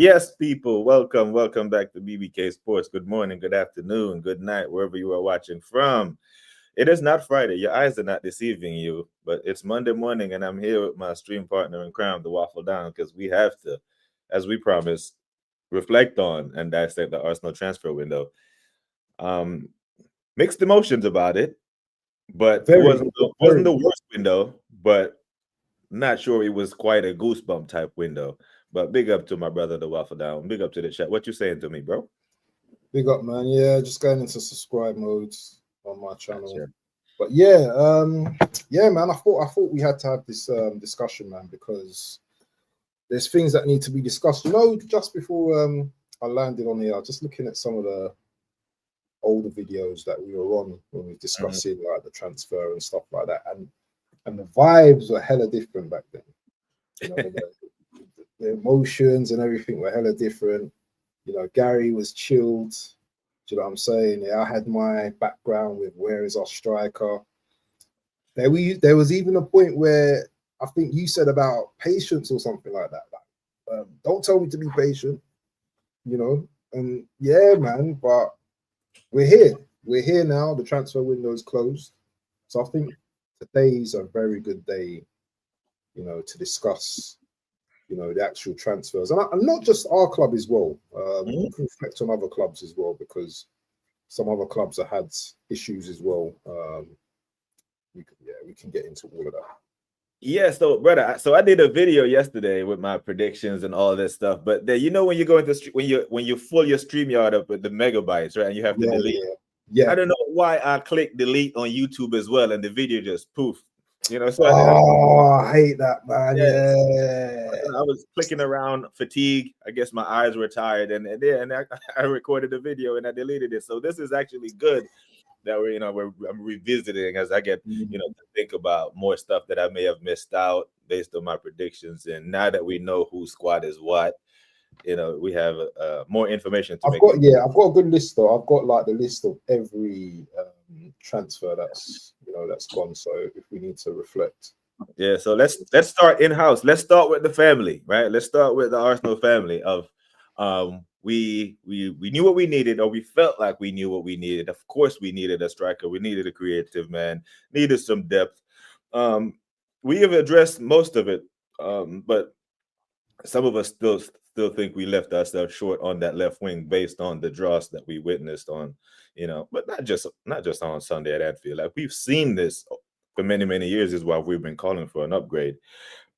Yes, people, welcome back to BBK Sports. Good morning, good afternoon, good night, wherever you are watching from. It is not Friday. Your eyes are not deceiving you, but it's Monday morning, and I'm here with my stream partner in crime, the Waffle Down, because we have to, as we promised, reflect on and dissect the Arsenal transfer window. Um, Mixed emotions about it, but it Very, wasn't very. the worst window, but not sure it was quite a goosebump type window. But big up to my brother, the Waffle Down. Big up to the chat. What you saying to me, bro? Big up, man. Yeah, just going into subscribe mode on my channel. Gotcha. But yeah, man. I thought we had to have this discussion, man, because there's things that need to be discussed. Just before I landed on here, I was just looking at some of the older videos that we were on when we were discussing like the transfer and stuff like that, and the vibes were hella different back then. You know, the emotions and everything were hella different. Gary was chilled. Do you know what I'm saying? Yeah, I had my background with where is our striker. There was even a point where I think you said about patience or something like that. Like, don't tell me to be patient, And yeah, man, but we're here. We're here now. The transfer window is closed. So I think today's a very good day, to discuss the actual transfers, and not just our club as well. We can reflect on other clubs as well, because some other clubs have had issues as well. We can get into all of that. Yeah, so brother, so I did a video yesterday with my predictions and all this stuff. But then when you go into when you full your StreamYard up with the megabytes, right, and you have to delete. Yeah. I don't know why I clicked delete on YouTube as well, and the video just poof. So I hate that, man. yes. Yeah. I was clicking around, fatigue. I guess my eyes were tired, and I recorded the video and I deleted it. So this is actually good that I'm revisiting as I get to think about more stuff that I may have missed out based on my predictions. And now that we know whose squad is what, we have more information to I've got a good list though. I've got like the list of every transfer that's gone. So if we need to reflect. Yeah, so let's start in house. Let's start with the family, right? Let's start with the Arsenal family of we knew what we needed, or we felt like we knew what we needed. Of course, we needed a striker, we needed a creative man, needed some depth. We have addressed most of it, but some of us still think we left ourselves short on that left wing based on the draws that we witnessed on, but not just on Sunday at Anfield. Like, we've seen this for many years is why we've been calling for an upgrade.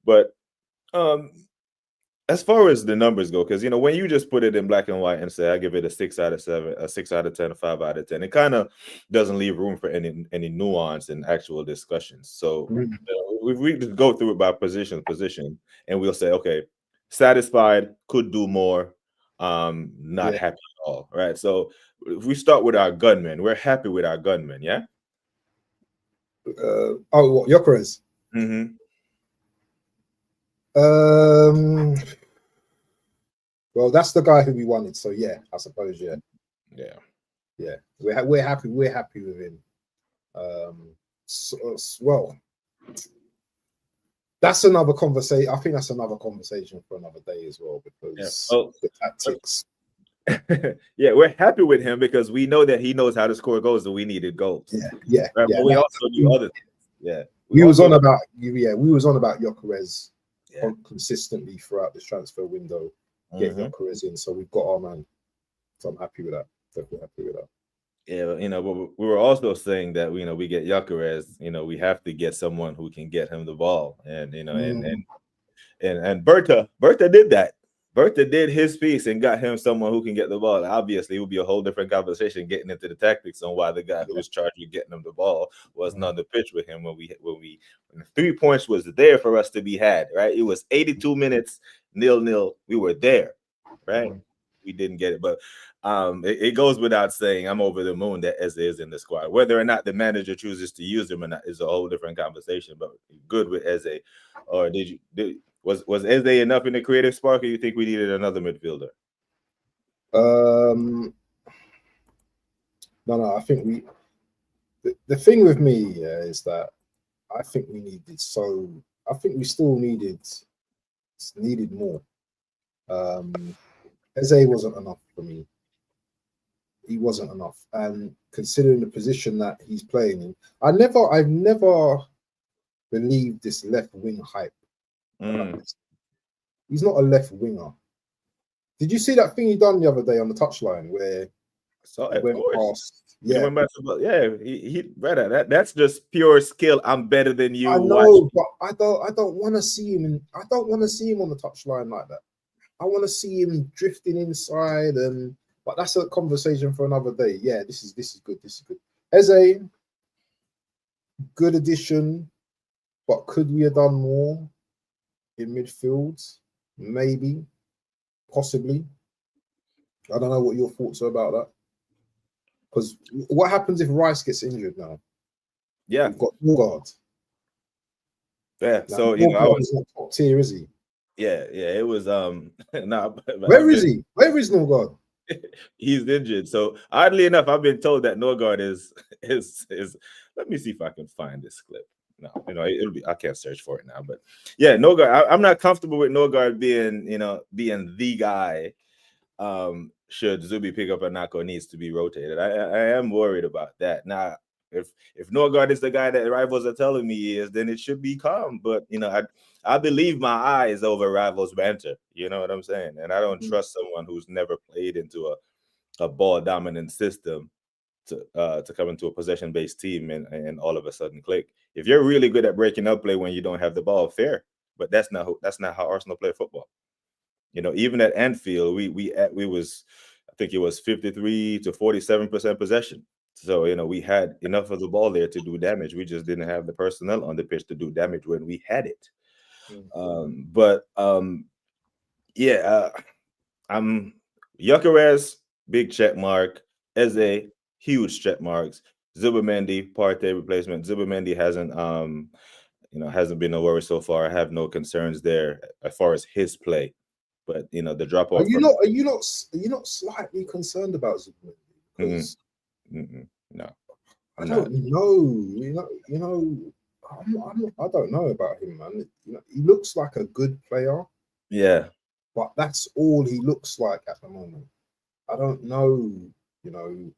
But as far as the numbers go, because when you just put it in black and white and say I give it a 6 out of 7, a 6 out of 10, a 5 out of 10, it kind of doesn't leave room for any nuance in actual discussions. So we just go through it by position, and we'll say, okay, satisfied, could do more, not happy at all, right? So if we start with our gunmen, we're happy with our gunmen, yeah. What, Gyökeres? Well, that's the guy who we wanted. So yeah, I suppose yeah. We're happy. We're happy with him. Well, that's another conversation. I think that's another conversation for another day as well, because the tactics. Yeah, we're happy with him because we know that he knows how to score goals, and we needed goals. Yeah. Right? But we also knew other things. Yeah, we was on about Gyökeres consistently throughout this transfer window. Get Gyökeres in, so we've got our man. So I'm happy with that. Definitely happy with that. Yeah, but we were also saying that we get Gyökeres, we have to get someone who can get him the ball, and and Berta did that. Berta did his piece and got him someone who can get the ball. Obviously, it would be a whole different conversation getting into the tactics on why the guy who was charged with getting him the ball wasn't on the pitch with him when the 3 points was there for us to be had. Right, it was 82 minutes, 0-0. We were there, right? We didn't get it, but it goes without saying, I'm over the moon that Eze is in the squad. Whether or not the manager chooses to use him or not is a whole different conversation. But good with Eze. Or was Eze enough in the creative spark, or you think we needed another midfielder? No. I think the thing with me is that I think we still needed more. Eze wasn't enough for me. He wasn't enough, and considering the position that he's playing in, I've never believed this left wing hype. He's not a left winger. Did you see that thing he done the other day on the touchline where So he of went course. past? He Yeah, went back to, yeah, he brother, that's just pure skill. I'm better than you. I Watch. know, but I don't want to see him. I don't want to see him on the touchline like that. I want to see him drifting inside, and but that's a conversation for another day. Yeah, this is good. This is good. Eze, good addition, but could we have done more in midfield? Maybe, possibly. I don't know what your thoughts are about that. Because what happens if Rice gets injured now? Yeah, we've got Norgard. Yeah, Now, so you know, I Norgard was is not top tier, is he? yeah, it was nah, Where is he? Where is Norgard? He's injured. So oddly enough, I've been told that Norgard is let me see if I can find this clip. No, you know, it'll be I can't search for it now, but yeah, Norgard. I'm not comfortable with Norgard being, you know, being the guy. Should Zubi pick up a knock or needs to be rotated. I am worried about that. Now, if Norgard is the guy that rivals are telling me he is, then it should be calm. But you know, I believe my eyes over rivals banter. You know what I'm saying? And I don't trust someone who's never played into a ball dominant system to come into a possession based team and all of a sudden click. If you're really good at breaking up play when you don't have the ball, fair. But that's not how Arsenal play football. You know, even at Anfield, we was, I think it was 53 to 47% possession. So, you know, we had enough of the ball there to do damage. We just didn't have the personnel on the pitch to do damage when we had it. Yeah, I'm Gyökeres, big check mark. Eze, huge check marks. Zubimendi, Partey replacement. Zubimendi hasn't been a worry so far. I have no concerns there as far as his play. But you know, the drop off. Are you not slightly concerned about Zubimendi? Because no, I don't know. I don't know about him, man. You know, he looks like a good player. Yeah, but that's all he looks like at the moment. I don't know. You know,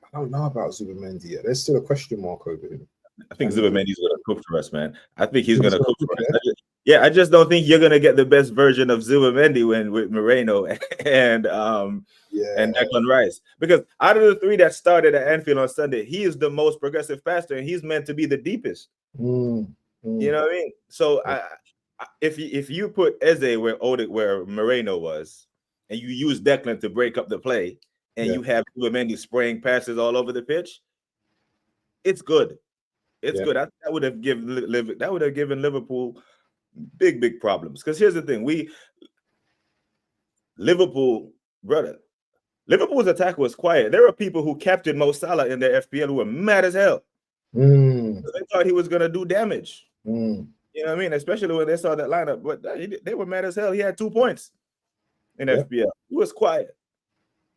I don't know about Zubimendi yet. There's still a question mark over him. I think Zubimendi's going to cook for us, man. I think he's going to cook for us. I just don't think you're going to get the best version of Zubimendi with Moreno and Declan Rice. Because out of the three that started at Anfield on Sunday, he is the most progressive passer, and he's meant to be the deepest. You know what I mean? So if you put Eze where Moreno was, and you use Declan to break up the play, and you have Zubimendi spraying passes all over the pitch, it's good. It's good. That would have given Liverpool big problems. Because here's the thing: Liverpool's attack was quiet. There were people who captained Mo Salah in their FPL who were mad as hell. They thought he was going to do damage. You know what I mean? Especially when they saw that lineup. But they were mad as hell. He had 2 points in FPL. He was quiet.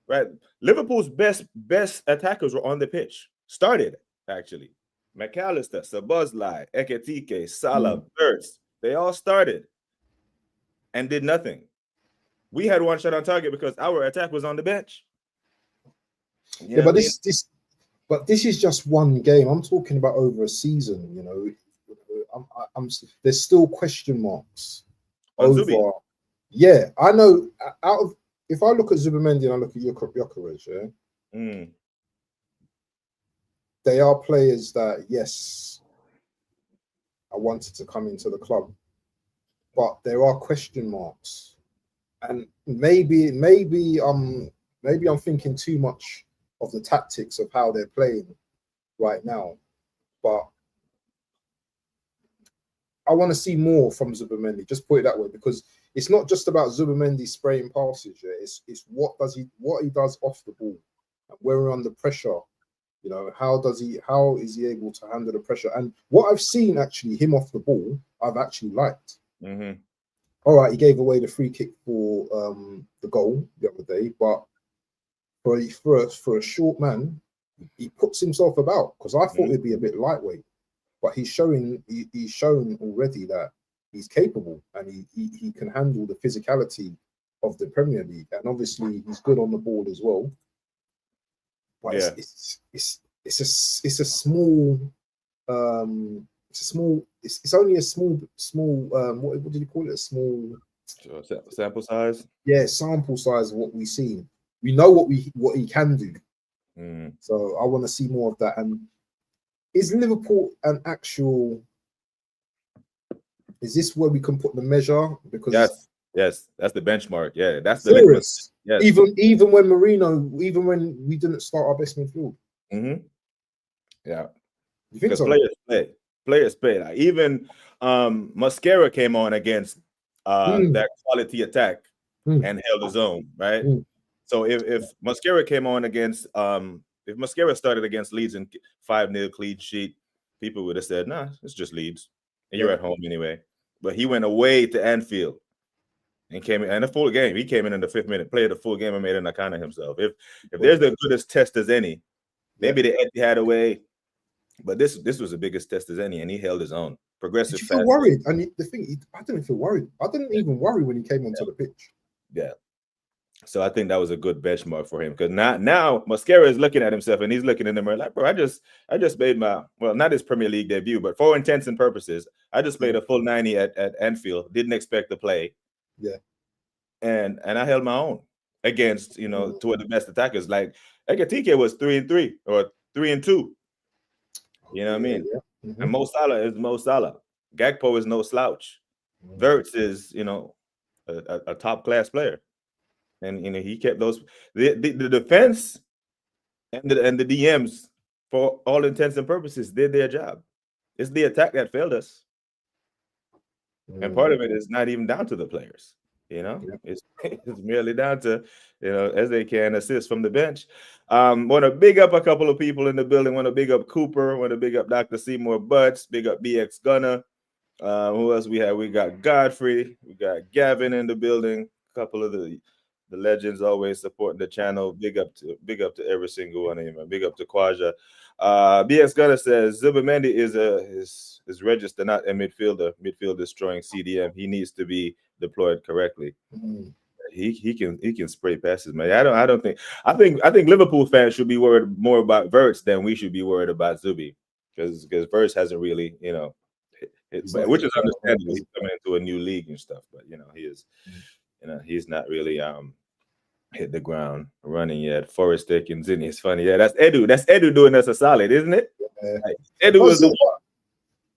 Right? Liverpool's best attackers were on the pitch. Started, actually. McAllister, Szoboszlai, Ekitike, Salah, Wirtz, they all started and did nothing. We had one shot on target because our attack was on the bench. But this is just one game. I'm talking about over a season. You know, there's still question marks on over. Zubi. Yeah, I know. If I look at Zubimendi and I look at Gyökeres, they are players that, yes, I wanted to come into the club, but there are question marks, and maybe I'm thinking too much of the tactics of how they're playing right now, but I want to see more from Zubimendi. Just put it that way, because it's not just about Zubimendi spraying passes. Yeah, it's what he does off the ball, and when we're under pressure. You know, how is he able to handle the pressure? And what I've seen actually him off the ball, I've actually liked. All right, he gave away the free kick for the goal the other day, but for a short man, he puts himself about, because I thought he'd be a bit lightweight, but he's shown already that he's capable and he can handle the physicality of the Premier League, and obviously he's good on the ball as well. But Yeah. it's a small it's only a small what did you call it? A small sample size. Yeah, sample size of what we've seen. We know what he can do. So I want to see more of that. And is Liverpool an actual? Is this where we can put the measure? Because yes, that's the benchmark. Yeah, that's the litmus. Yes. Even when when we didn't start our best midfield. Yeah. You think so? Players play. Like even Mascara came on against that quality attack and held his own, right? So if Mascara came on against if Mascara started against Leeds and 5-0 clean sheet, people would have said, nah, it's just Leeds. And you're at home anyway. But he went away to Anfield and came in and a full game. He came in the 5th minute, played a full game and made an account of himself. If there's the goodest test as any, maybe the Etihad away, but this was the biggest test as any, and he held his own. Progressive. Did you feel worried? And the thing, I didn't feel worried. I didn't even worry when he came onto the pitch. Yeah. So I think that was a good benchmark for him, because now Mascara is looking at himself and he's looking in the mirror like, bro, I just made my, well, not his Premier League debut, but for intents and purposes, I just played a full 90 at Anfield. Didn't expect to play. Yeah. And I held my own against, two of the best attackers. Like Hincapie was 3-3 or 3-2. You know what I mean? Yeah. And Mo Salah is Mo Salah. Gakpo is no slouch. Wirtz is, a top class player. And he kept those the defense and the DMs, for all intents and purposes, did their job. It's the attack that failed us. And part of it is not even down to the players. It's merely down to, as they can assist from the bench. Want to big up a couple of people in the building. Want to big up Cooper. Want to big up Dr. Seymour Butts. Big up BX Gunner. Who else we have? We got Godfrey. We got Gavin in the building. A couple of the legends always supporting the channel. Big up to every single one of them. Big up to Kwaja. BX Gunner says Zubimendi is registered, not a midfielder. Midfield destroying CDM. He needs to be deployed correctly. He can spray passes, man. I think Liverpool fans should be worried more about Wirtz than we should be worried about Zubi, because Wirtz hasn't really, which is understandable. He's coming into a new league and stuff, but he is, he's not really hit the ground running yet. Forrest and Zinni, it's funny. Yeah, that's Edu. That's Edu doing us a solid, isn't it? Like, Edu was the one.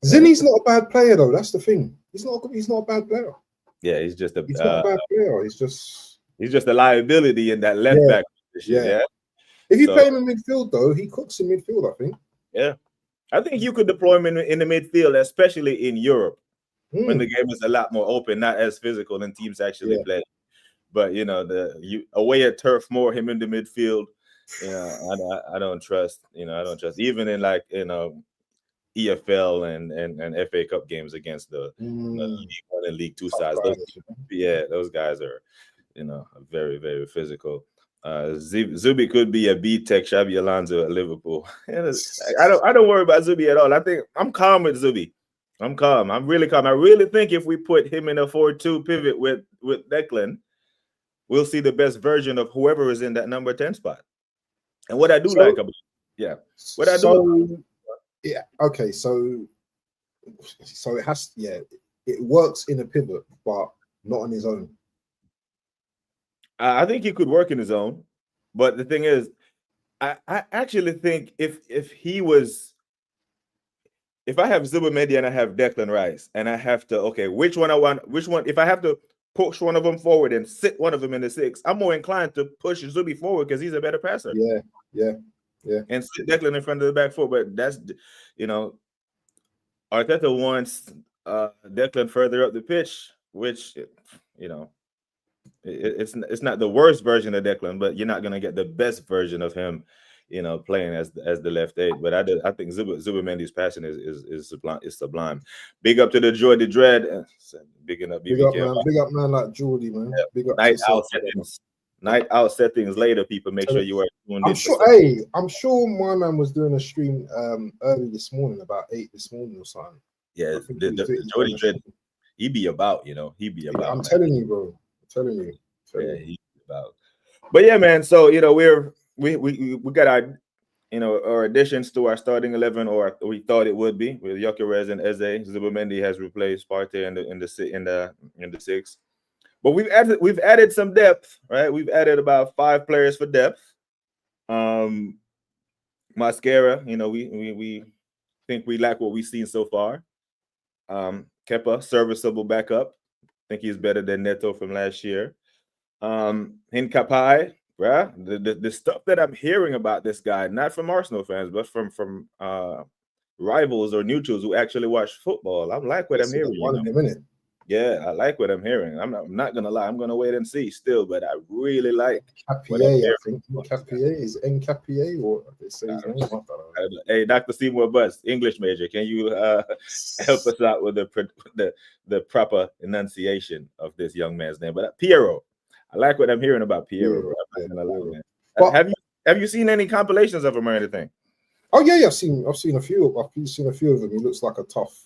Zinni's not a bad player though. That's the thing. He's not a bad player. Yeah, he's not a bad player. He's just a liability in that left back position. Yeah. If you play him in midfield though, he cooks in midfield, I think. Yeah. I think you could deploy him in the midfield, especially in Europe, when the game is a lot more open, not as physical and teams actually play. But away at Turf Moor, him in the midfield, I don't trust. I don't trust, even in EFL and FA Cup games against the League 1 and League 2 sides. Those guys are, very, very physical. Zubi could be a B-Tech Xabi Alonso at Liverpool. I don't worry about Zubi at all. I think I'm calm with Zubi. I'm calm. I'm really calm. I really think if we put him in a 4-2 pivot with Declan, we'll see the best version of whoever is in that number 10 spot. And what I do like about okay, so it has it works in a pivot, but not on his own. I think he could work in his own, but the thing is, I actually think if I have Zubimendi and I have Declan Rice and I have to, which one, if I have to push one of them forward and sit one of them in the 6, I'm more inclined to push Zubi forward because he's a better passer. Yeah. And sit Declan in front of the back four, but that's, Arteta wants Declan further up the pitch, which, it's not the worst version of Declan, but you're not going to get the best version of him, playing as the left 8. But I think Zubimendi's passion is sublime. Big up to the Joy the Dread. Big up man like Jordy, man. Yeah. Big up night out settings later, people. Make sure you are tuned in. I'm sure my man was doing a stream early this morning, about 8 this morning or something. Yeah, the Jordy Dread, he be about, he be about. I'm telling you, bro. I'm telling you. Yeah, he's about. But yeah, man. So we got our our additions to our starting 11, or we thought it would be, with Gyökeres and Eze. Zubimendi has replaced Partey in the six. But we've added some depth, right? We've added about 5 players for depth. Mascara, we think we like what we've seen so far. Kepa, serviceable backup. I think he's better than Neto from last year. Hincapie, bruh, the stuff that I'm hearing about this guy, not from Arsenal fans, but from rivals or neutrals who actually watch football. I like what I'm hearing. Yeah, I like what I'm hearing. I'm not gonna lie. I'm gonna wait and see still, but I really like what I'm hearing. I think Hincapie is Hincapie, or they say his name. Hey, Dr. Seymour Bust, English major, can you help us out with the proper enunciation of this young man's name? But Piero, I like what I'm hearing about Piero. I'm not gonna lie, man. But, have you seen any compilations of him or anything? Oh yeah, I've seen a few. I've seen a few of them. He looks like a tough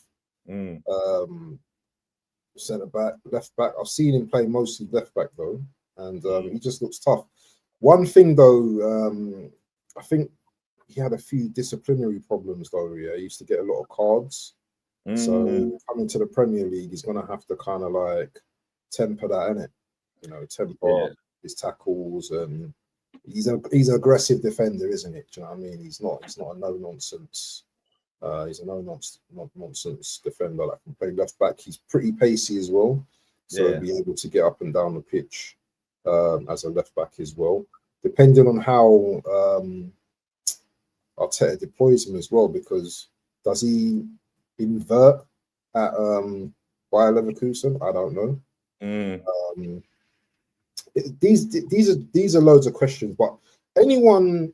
centre back, left back. I've seen him play mostly left back though, and he just looks tough. One thing though, I think he had a few disciplinary problems though. Yeah, he used to get a lot of cards. So coming to the Premier League, he's gonna have to kind of like temper that, innit? Temper his tackles, and he's an aggressive defender, isn't it? Do you know what I mean? He's not a no nonsense. He's a no-nonsense defender that can play left back. He's pretty pacey as well, so he'll be able to get up and down the pitch as a left back as well. Depending on how Arteta deploys him as well, because does he invert at Bayer Leverkusen? I don't know. These are loads of questions, but anyone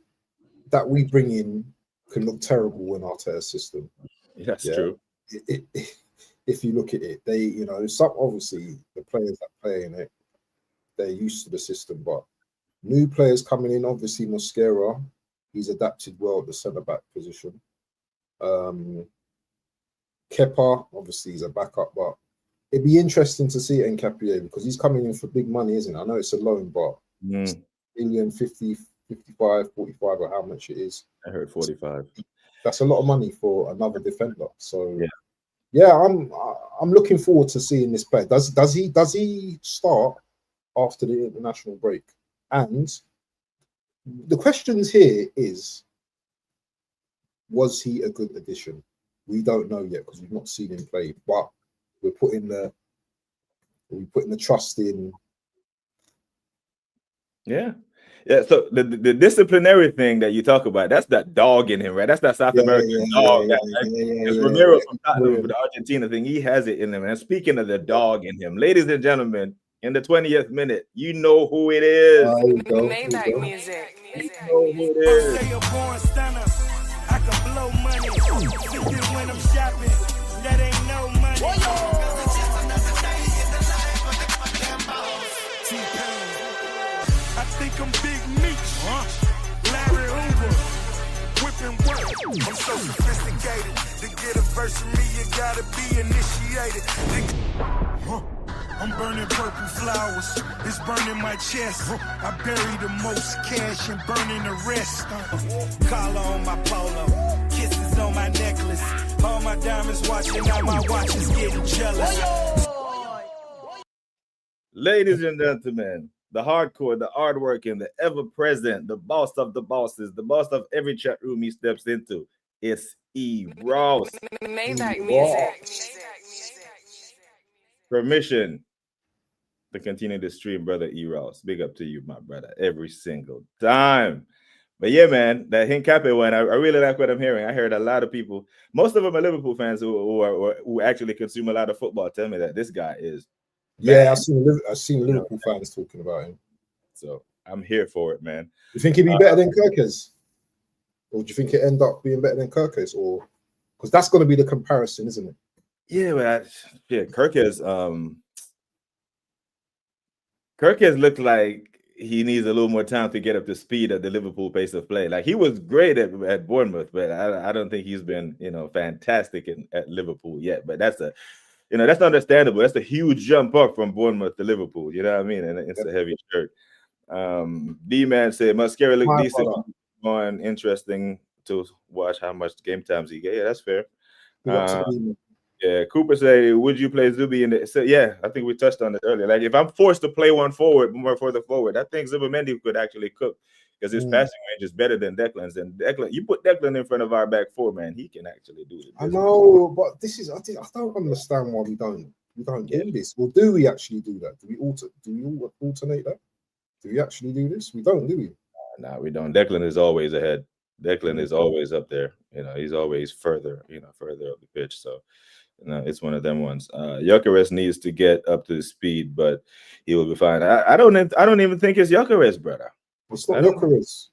that we bring in can look terrible in Arteta's system. That's true. If you look at it, they, some obviously the players that play in it, they're used to the system, but new players coming in, obviously Mosquera, he's adapted well at the centre back position. Kepa, obviously he's a backup, but it'd be interesting to see Hincapie because he's coming in for big money, isn't it? I know it's a loan, but million 50, 55, 45, or how much it is. I heard 45. That's a lot of money for another defender. So yeah, I'm looking forward to seeing this play. Does he start after the international break? And the questions here is, was he a good addition? We don't know yet because we've not seen him play, but we're putting the trust in. Yeah. So the disciplinary thing that you talk about, that's that dog in him, right? That's that South American dog. Romero from Tottenham for the Argentina thing, he has it in him. And speaking of the dog in him, ladies and gentlemen, in the 20th minute, you know who it is. Maybach music. You know who it is. I can blow money when I'm shopping. That ain't no money. I think I'm Big Meech, Larry Hoover, whipping work. I'm so sophisticated. To get a verse from me, you gotta be initiated. I'm burning purple flowers. It's burning my chest. I bury the most cash and burning the rest. Collar on my polo, kisses on my necklace. All my diamonds watching, now my watch is getting jealous. Ladies and gentlemen, the hardcore, the hardworking, the ever-present, the boss of the bosses, the boss of every chat room he steps into. It's E. Ross. Maybach music. Permission to continue the stream, brother E. Ross. Big up to you, my brother, every single time. But yeah, man, that Hincapie one, I really like what I'm hearing. I heard a lot of people, most of them are Liverpool fans who actually consume a lot of football, tell me that this guy is. Yeah, I've seen Liverpool fans talking about him. So I'm here for it, man. You think he'd be better than Kirkes? Or do you think it end up being better than Kirkes? Or because that's going to be the comparison, isn't it? Yeah, but Kirkes looked like he needs a little more time to get up to speed at the Liverpool pace of play. Like he was great at Bournemouth, but I don't think he's been fantastic at Liverpool yet. But that's that's understandable. That's a huge jump up from Bournemouth to Liverpool. You know what I mean? And it's Yep. a heavy shirt. D-Man said, Mascara look My decent. brother. On interesting to watch how much game times he get. Yeah, that's fair. Big up to the demon. Yeah, Cooper say, would you play Zubi in the? So yeah, I think we touched on it earlier. Like if I'm forced to play one forward, more further forward, I think Zubimendi could actually cook because his passing range is better than Declan's. And Declan, you put Declan in front of our back four, man, he can actually do it. I know, but this is I don't understand why we don't do this. Well, do we actually do that? Do we alternate that? Do we actually do this? We don't, do we? No, we don't. Declan is always ahead. Declan is always up there. He's always further up the pitch. So, it's one of them ones. Gyökeres needs to get up to speed, but he will be fine. I don't even think it's Gyökeres, brother. It's not Gyökeres.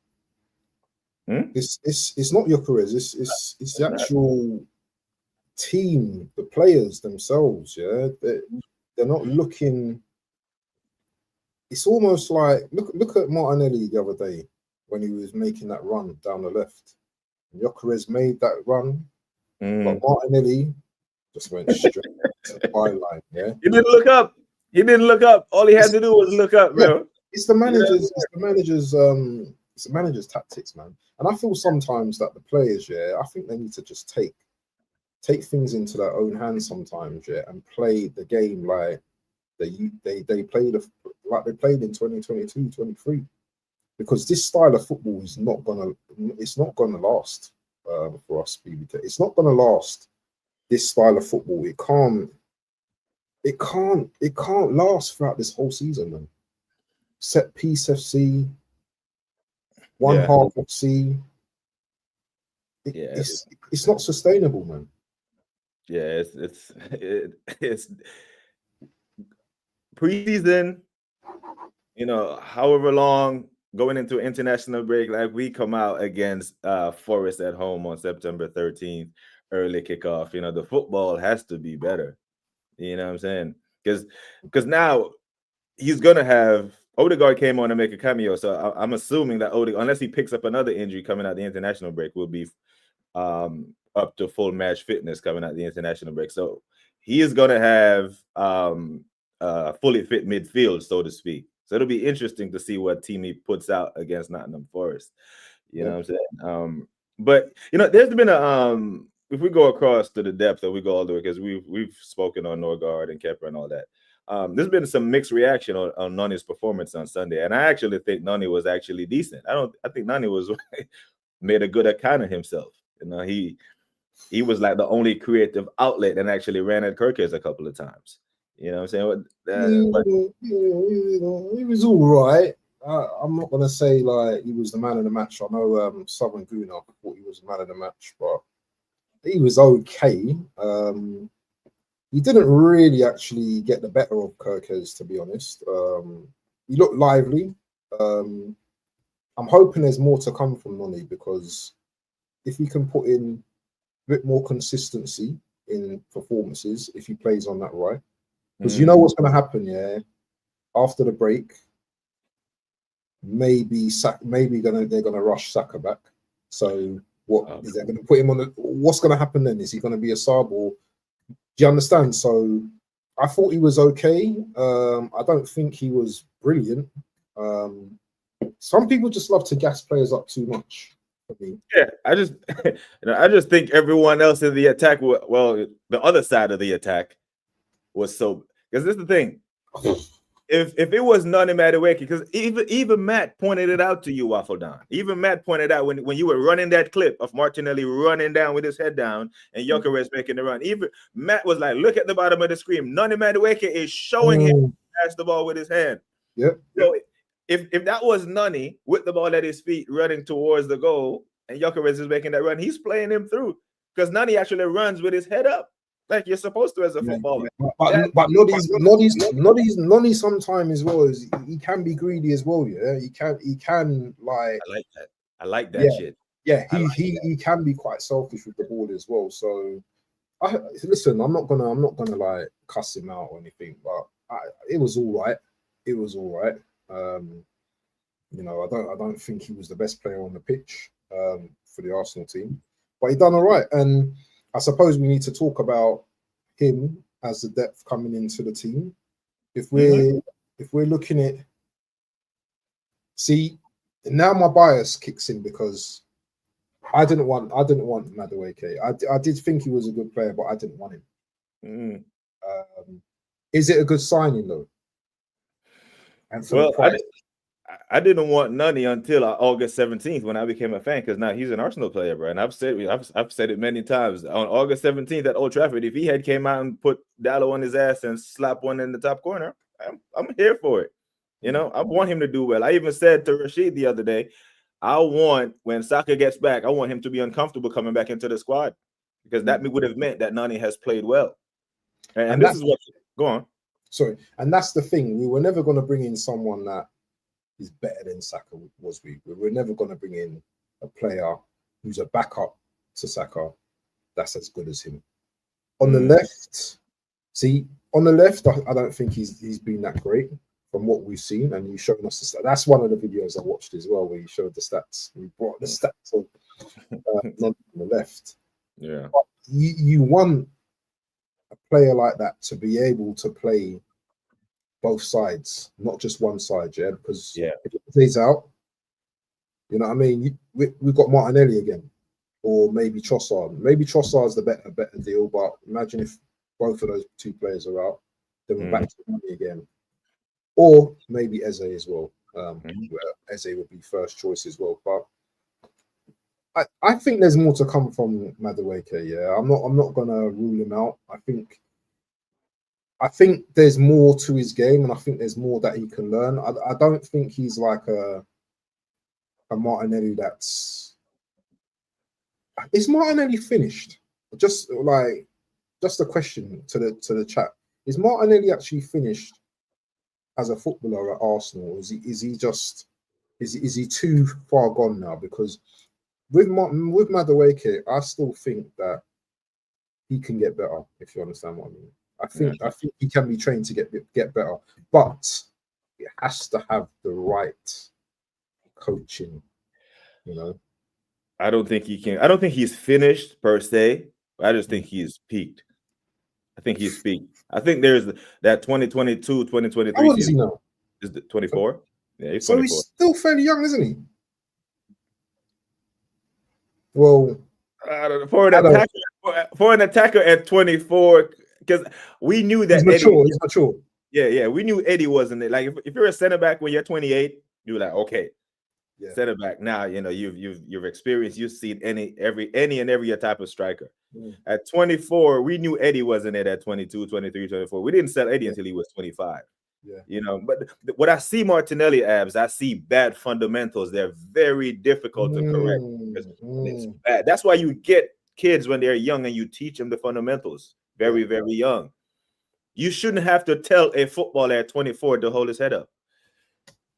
Hmm? It's not Gyökeres. It's the actual team, the players themselves. Yeah, they're not looking. It's almost like look at Martinelli the other day when he was making that run down the left. Gyökeres made that run, but Martinelli just went straight to the byline. Yeah, he didn't look up. All he had to do was look up, bro. Yeah, it's the manager's. It's the manager's tactics, man. And I feel sometimes that the players, I think they need to just take things into their own hands sometimes, and play the game like they played like they played in 2022, 23. Because this style of football is not gonna last for us, BBK. It's not gonna last. This style of football, it can't last throughout this whole season, man. Set piece FC, one half FC. It's not sustainable, man. Yeah, it's preseason. However long. Going into international break, like we come out against Forest at home on September 13th, early kickoff. The football has to be better. You know what I'm saying? Because now he's gonna have Odegaard came on to make a cameo, so I'm assuming that Odegaard, unless he picks up another injury coming out the international break, will be up to full match fitness coming out the international break. So he is gonna have fully fit midfield, so to speak. So it'll be interesting to see what team he puts out against Nottingham Forest. You know what I'm saying? But there's been if we go across to the depth that we go all the way, because we've spoken on Norgard and Kepper and all that. There's been some mixed reaction on Nani's performance on Sunday, and I actually think Nani was actually decent. I think Nani was made a good account of himself. He was like the only creative outlet and actually ran at Kirkes a couple of times. You know what I'm saying? He was all right. I'm not gonna say like he was the man of the match. I know Southern Guna thought he was the man of the match, but he was okay. He didn't really actually get the better of Kirkes, to be honest. He looked lively. I'm hoping there's more to come from Nani, because if he can put in a bit more consistency in performances, if he plays on that right. Because you know what's going to happen, after the break, maybe they're going to rush Saka back. So what is that going to put him on? What's going to happen then? Is he going to be a sub, or do you understand? So I thought he was okay. I don't think he was brilliant. Some people just love to gas players up too much. Yeah, I just think everyone else in the attack, well, the other side of the attack, was so, because this is the thing. If it was Nani Madueke, because even Matt pointed it out to you, Waffle Don. Even Matt pointed out when you were running that clip of Martinelli running down with his head down and Gyökeres making the run. Even Matt was like, look at the bottom of the screen. Nani Madueke is showing him to pass the ball with his hand. Yep. So if that was Nani with the ball at his feet running towards the goal and Gyökeres is making that run, he's playing him through, because Nani actually runs with his head up. Like you're supposed to as a footballer. But Nani sometimes as well, is he can be greedy as well, He can like, I like that shit. Yeah, he can be quite selfish with the ball as well. So listen, I'm not gonna like cuss him out or anything, but it was all right. It was all right. I don't think he was the best player on the pitch for the Arsenal team, but he done all right. And I suppose we need to talk about him as the depth coming into the team. If we're looking at, see, now my bias kicks in because I didn't want Madueke. I did think he was a good player, but I didn't want him. Is it a good signing though? And for the price? I didn't want Nani until August 17th when I became a fan, because now he's an Arsenal player, bro. And I've said it many times. On August 17th at Old Trafford, if he had came out and put Dallo on his ass and slapped one in the top corner, I'm here for it. You know, I want him to do well. I even said to Rashid the other day, I want, when Saka gets back, I want him to be uncomfortable coming back into the squad, because that would have meant that Nani has played well. And this is what, go on. Sorry. And that's the thing. We were never going to bring in someone that is better than Saka, was we? We were never going to bring in a player who's a backup to Saka that's as good as him. On the left, I don't think he's been that great from what we've seen, and you showed us the stats. That's one of the videos I watched as well, where you showed the stats. We brought the stats on on the left. Yeah, but you want a player like that to be able to play both sides, not just one side, because if it plays out, you know what I mean? We've got Martinelli again, or maybe Trossard. Maybe Trossard's the better deal, but imagine if both of those two players are out, then we're back to money again. Or maybe Eze as well. Eze would be first choice as well. But I think there's more to come from Madueke. Yeah, I'm not gonna rule him out. I think there's more to his game, and I think there's more that he can learn. I don't think he's like a Martinelli that's... Is Martinelli finished? Just a question to the chat. Is Martinelli actually finished as a footballer at Arsenal? Is he too far gone now? Because with Madueke, I still think that he can get better, if you understand what I mean. I think he can be trained to get better, but it has to have the right coaching, you know. I don't think he can. I don't think he's finished per se. I just think he's peaked. I think he's peaked. I think there's that 2022, 2023 How old is he now? Is it 24? Yeah, he's 24. So he's still fairly young, isn't he? Well, for an attacker at 24, because we knew that he's mature. Yeah, we knew Eddie wasn't it. Like if you're a center back when you're 28, you're like, okay, center back. Now you know you've experienced, you've seen any and every type of striker. At 24, we knew Eddie wasn't it at 22, 23, 24. We didn't sell Eddie until he was 25. Yeah, you know, but what I see Martinelli abs, I see bad fundamentals. They're very difficult to correct. It's bad. That's why you get kids when they're young and you teach them the fundamentals very, very young. You shouldn't have to tell a footballer at 24 to hold his head up.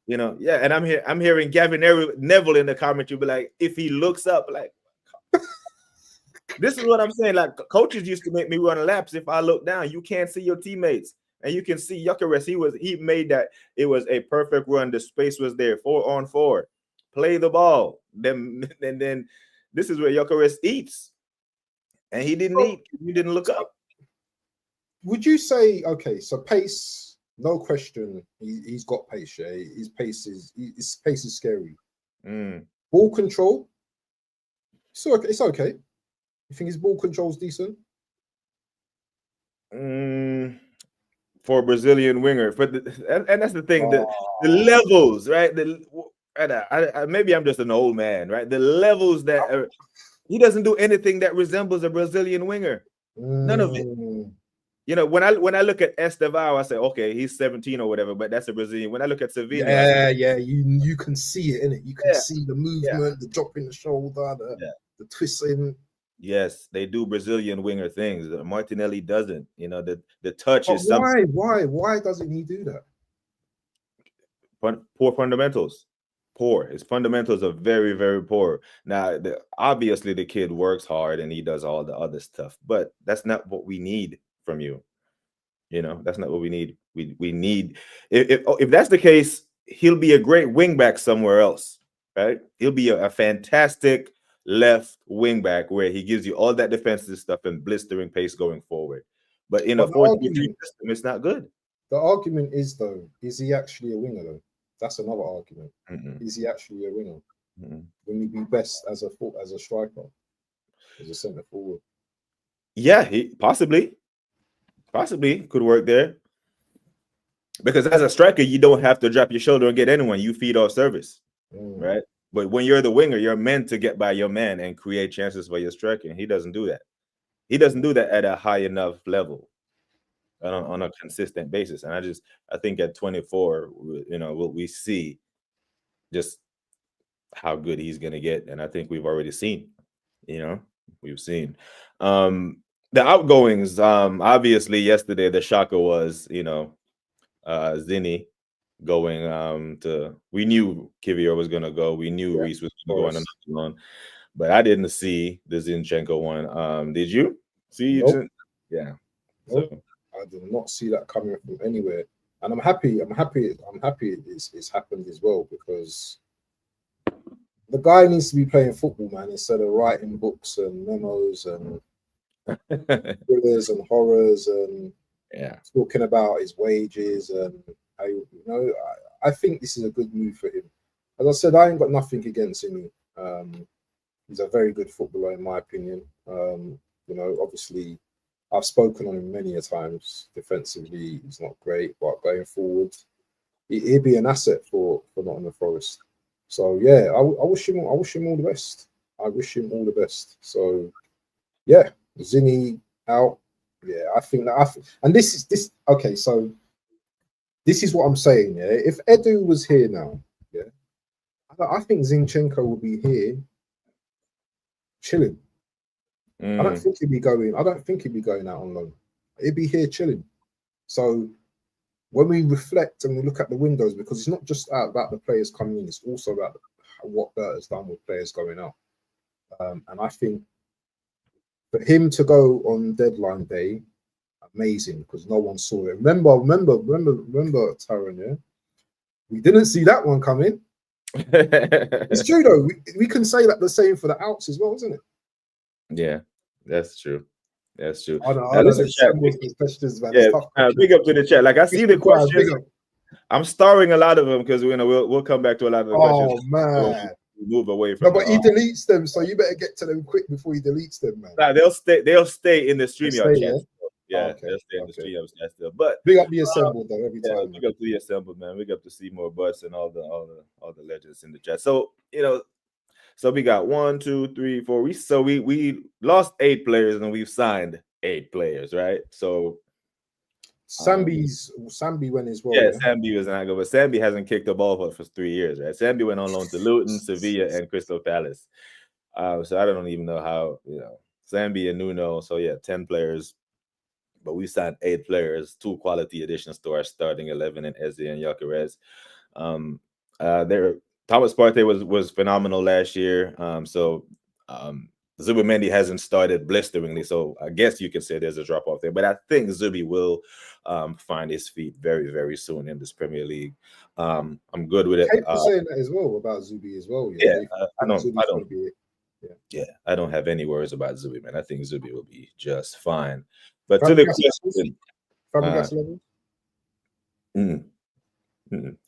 You know, and I'm hearing Gavin Neville in the commentary be like, if he looks up, like, this is what I'm saying. Like, coaches used to make me run laps. If I look down, you can't see your teammates. And you can see Gyökeres, he made that. It was a perfect run. The space was there, 4-on-4. Play the ball. Then this is where Gyökeres eats. And he didn't eat. He didn't look up. Would you say, okay, so pace, no question, he's got pace, yeah? His pace is scary. Ball control, it's okay. You think his ball control is decent? For a Brazilian winger, and that's the thing, the levels, right? Maybe I'm just an old man, right? The levels that he doesn't do anything that resembles a Brazilian winger. None of it. You know, when I look at Estevao, I say, okay, he's 17 or whatever, but that's a Brazilian. When I look at Sevilla, you can see it, innit? You can see the movement, the drop in the shoulder, the twisting. Yes, they do Brazilian winger things. Martinelli doesn't. You know, the touch is something. Why doesn't he do that? Poor fundamentals. Poor. His fundamentals are very, very poor. Now, obviously, the kid works hard and he does all the other stuff, but that's not what we need from you. You know, that's not what we need. We need, if that's the case, he'll be a great wing back somewhere else, right? He'll be a fantastic left wing back where he gives you all that defensive stuff and blistering pace going forward. But in a But the 4-3-3 argument, system, it's not good. the argument is though, is he actually a winger though? That's another argument. Mm-mm. Is he actually a winger? Mm-mm. Will he be best as a striker, as a centre forward? Yeah, he possibly could work there. Because as a striker, you don't have to drop your shoulder and get anyone. You feed off service, right? But when you're the winger, you're meant to get by your man and create chances for your striker. And he doesn't do that. He doesn't do that at a high enough level on a consistent basis. And I think at 24, what we see just how good he's going to get. And I think we've already seen, we've seen. The outgoings, obviously yesterday, the shocker was, Zinni going we knew Kivior was going to go. We knew Reese was going to go on another one, but I didn't see the Zinchenko one. Did you see? Nope. Yeah. Nope. So I did not see that coming from anywhere. And I'm happy it's happened as well, because the guy needs to be playing football, man, instead of writing books and memos and thrillers and horrors and talking about his wages and how, I think this is a good move for him. As I said, I ain't got nothing against him. He's a very good footballer in my opinion. Obviously I've spoken on him many a times. Defensively, he's not great, but going forward, he'd be an asset for Nottingham Forest. So yeah, I wish him all the best. I wish him all the best. So yeah, Zinni out. Yeah, I think that. And this is okay. So this is what I'm saying. Yeah, if Edu was here now, yeah, I think Zinchenko will be here, chilling. I don't think he'd be going out on loan. He'd be here chilling. So when we reflect and we look at the windows, because it's not just about the players coming in, it's also about what Berta's done with players going out. And I think for him to go on deadline day, amazing, because no one saw it. Remember, Taron, yeah? We didn't see that one coming. It's true though. We can say that the same for the outs as well, isn't it? Yeah, that's true. That's true. I know there's questions, man. Yeah, big up to the chat. Like I see the questions. I'm starring a lot of them because we'll come back to a lot of the questions. Oh man, move away from. No, but he deletes them, so you better get to them quick before he deletes them, man. Nah, they'll stay in the StreamYard chat. Yeah, okay. They'll stay in the StreamYard chat still. But big up the assembled though every time. Big up to the assembled, man. Big up to Seymour Butts and all the legends in the chat. So so we got 1, 2, 3, 4. We lost 8 players and we've signed 8 players, right? So Sambi went as well. Yeah, Sambi was not good, but Sambi hasn't kicked the ball for 3 years, right? Sambi went on loan to Luton, Sevilla, and Crystal Palace. So I don't even know how, Sambi and Nuno. So yeah, 10 players, but we signed 8 players, 2 quality additions to our starting 11 in Eze and Gyökeres. Thomas Partey was phenomenal last year. Zubimendi hasn't started blisteringly, so I guess you could say there's a drop off there. But I think Zubi will find his feet very, very soon in this Premier League. I'm good with it. Saying that as well about Zubi as well. Yeah, I don't have any worries about Zubi, man. I think Zubi will be just fine. But to the question, Fabregas level?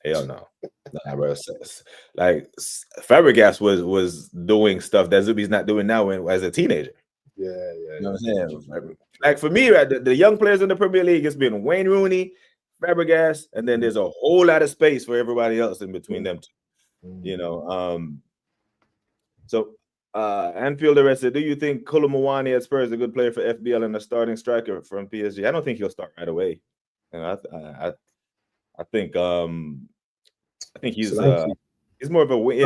Hell no. Nah, bro. Like Fabregas was doing stuff that Zubi's not doing now as a teenager. Yeah. You know what I'm saying? Like for me, right, the young players in the Premier League, it's been Wayne Rooney, Fabregas, and then there's a whole lot of space for everybody else in between them two. So Anfield arrested. Do you think Kolomouani at Spurs is a good player for FBL and a starting striker from PSG? I don't think he'll start right away. I think he's more of a win.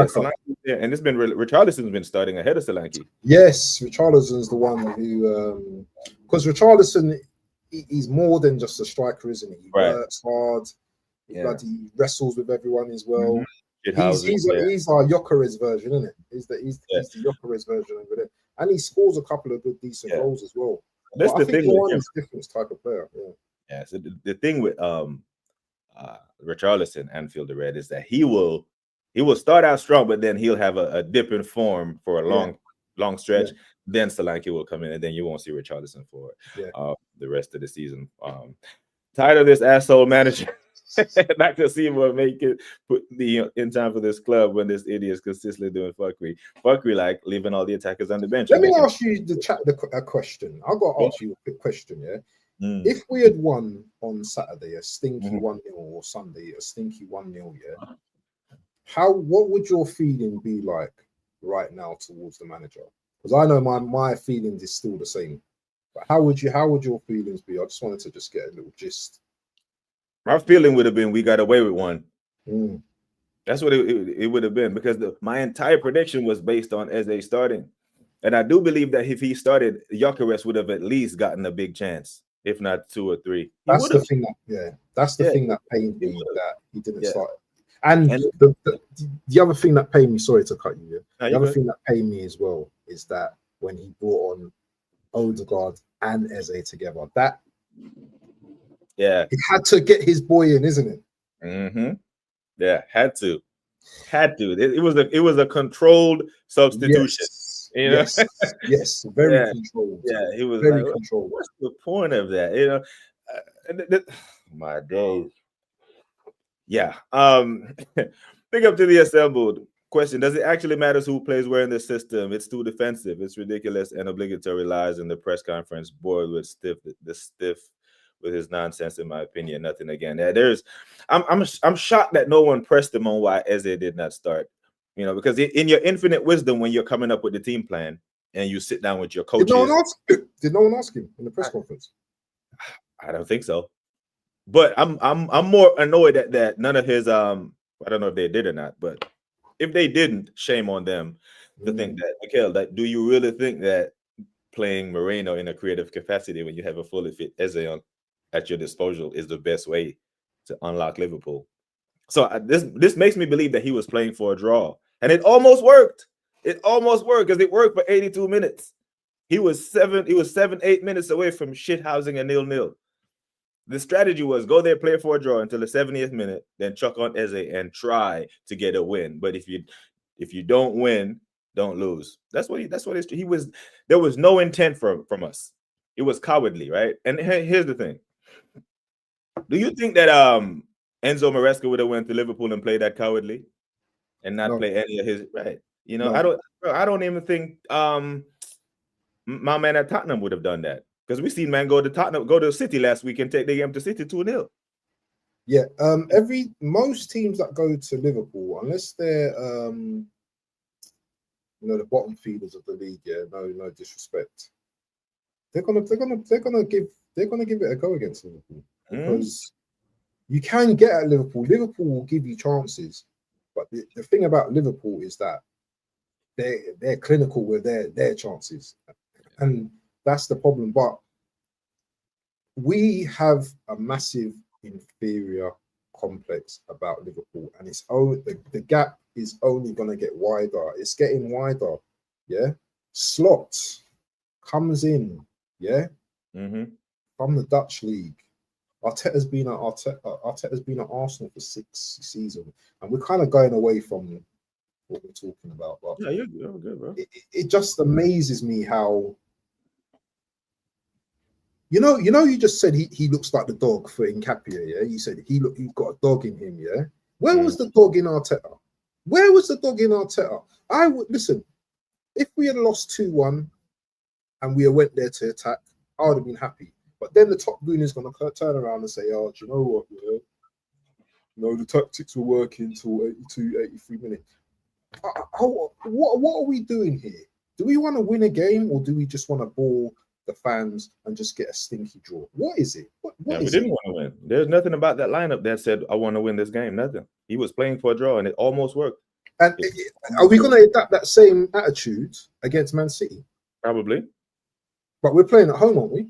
Yeah, and it's been Richarlison's been starting ahead of Solanke. Yes, Richarlison's the one who because Richarlison he's more than just a striker, isn't he? He works hard. He bloody wrestles with everyone as well. He's our Gyökeres version, isn't it? He's the Gyökeres version over there, and he scores a couple of good decent goals as well. That's the thing with him. He's a different type of player. Yeah. So the thing with Richarlison, Anfield the Red, is that he will start out strong, but then he'll have a dip in form for a long stretch. then Solanke will come in, and then you won't see Richarlison for the rest of the season. Tired of this asshole manager. Back to see what make it put the in time for this club when this idiot is consistently doing fuckery, like leaving all the attackers on the bench. Let me ask you a question. I've got to ask you a quick question. Yeah, if we had won on Saturday a stinky 1-0 or Sunday a stinky 1-0, yeah, what would your feeling be like right now towards the manager? Because I know my feelings is still the same. But how would your feelings be? I just wanted to just get a little gist. My feeling would have been we got away with one. That's what it would have been, because my entire prediction was based on Eze starting. And I do believe that if he started, Gyökeres would have at least gotten a big chance, if not 2 or 3. That's the thing that pained me that he didn't start. And the other thing that pained me, sorry to cut you, the other thing that pained me as well is that when he brought on Odegaard and Eze together, he had to get his boy in, isn't it? Yeah, had to. It was a controlled substitution. Yes, very controlled. Yeah, he was very controlled. What's the point of that? You know, my days. Yeah. Big up to the assembled. Question: does it actually matter who plays where in the system? It's too defensive. It's ridiculous and obligatory lies in the press conference. Bored with stiff with his nonsense, in my opinion. Nothing again. I'm shocked that no one pressed him on why Eze did not start. You know, because in your infinite wisdom, when you're coming up with the team plan and you sit down with your coaches, did no one ask him in the press conference? I don't think so. But I'm more annoyed that none of his I don't know if they did or not, but if they didn't, shame on them to think that, Mikhail, that do you really think that playing Moreno in a creative capacity when you have a fully fit Eze at your disposal is the best way to unlock Liverpool? So this makes me believe that he was playing for a draw, and it almost worked. It almost worked because it worked for 82 minutes. He was 7-8 minutes away from shithousing a 0-0. The strategy was go there, play for a draw until the 70th minute, then chuck on Eze and try to get a win. But if you don't win, don't lose. That's what he was. There was no intent from us. It was cowardly, right? And here's the thing. Do you think that Enzo Maresca would have went to Liverpool and played that cowardly and not play any of his right? You know, I don't even think my man at Tottenham would have done that. Because we seen man go to City last week and take the game to City 2-0. Yeah, most teams that go to Liverpool, unless they're the bottom feeders of the league, no disrespect, they're gonna give it a go against Liverpool, because you can get at Liverpool. Liverpool will give you chances, but the thing about Liverpool is that they're clinical with their chances, and that's the problem. But we have a massive inferior complex about Liverpool, and the gap is only going to get wider. It's getting wider. Yeah, Slot comes in. Yeah, from the Dutch league. Arteta's been at Arsenal for 6 seasons, and we're kind of going away from what we're talking about. But yeah, you're good, bro. It just amazes me how. You just said he looks like the dog for Hincapie, yeah? You said he's got a dog in him, yeah? Where was the dog in Arteta? Where was the dog in Arteta? I would listen, if we had lost 2-1 and we went there to attack, I would have been happy. But then the top goon is going to turn around and say, oh, do you know what? Yeah? No, the tactics were working till 82, 83 minutes. What are we doing here? Do we want to win a game, or do we just want to ball the fans and just get a stinky draw? What is it? We didn't want to win. There's nothing about that lineup that said I want to win this game. Nothing. He was playing for a draw, and it almost worked. And are we going to adapt that same attitude against Man City? Probably. But we're playing at home, aren't we?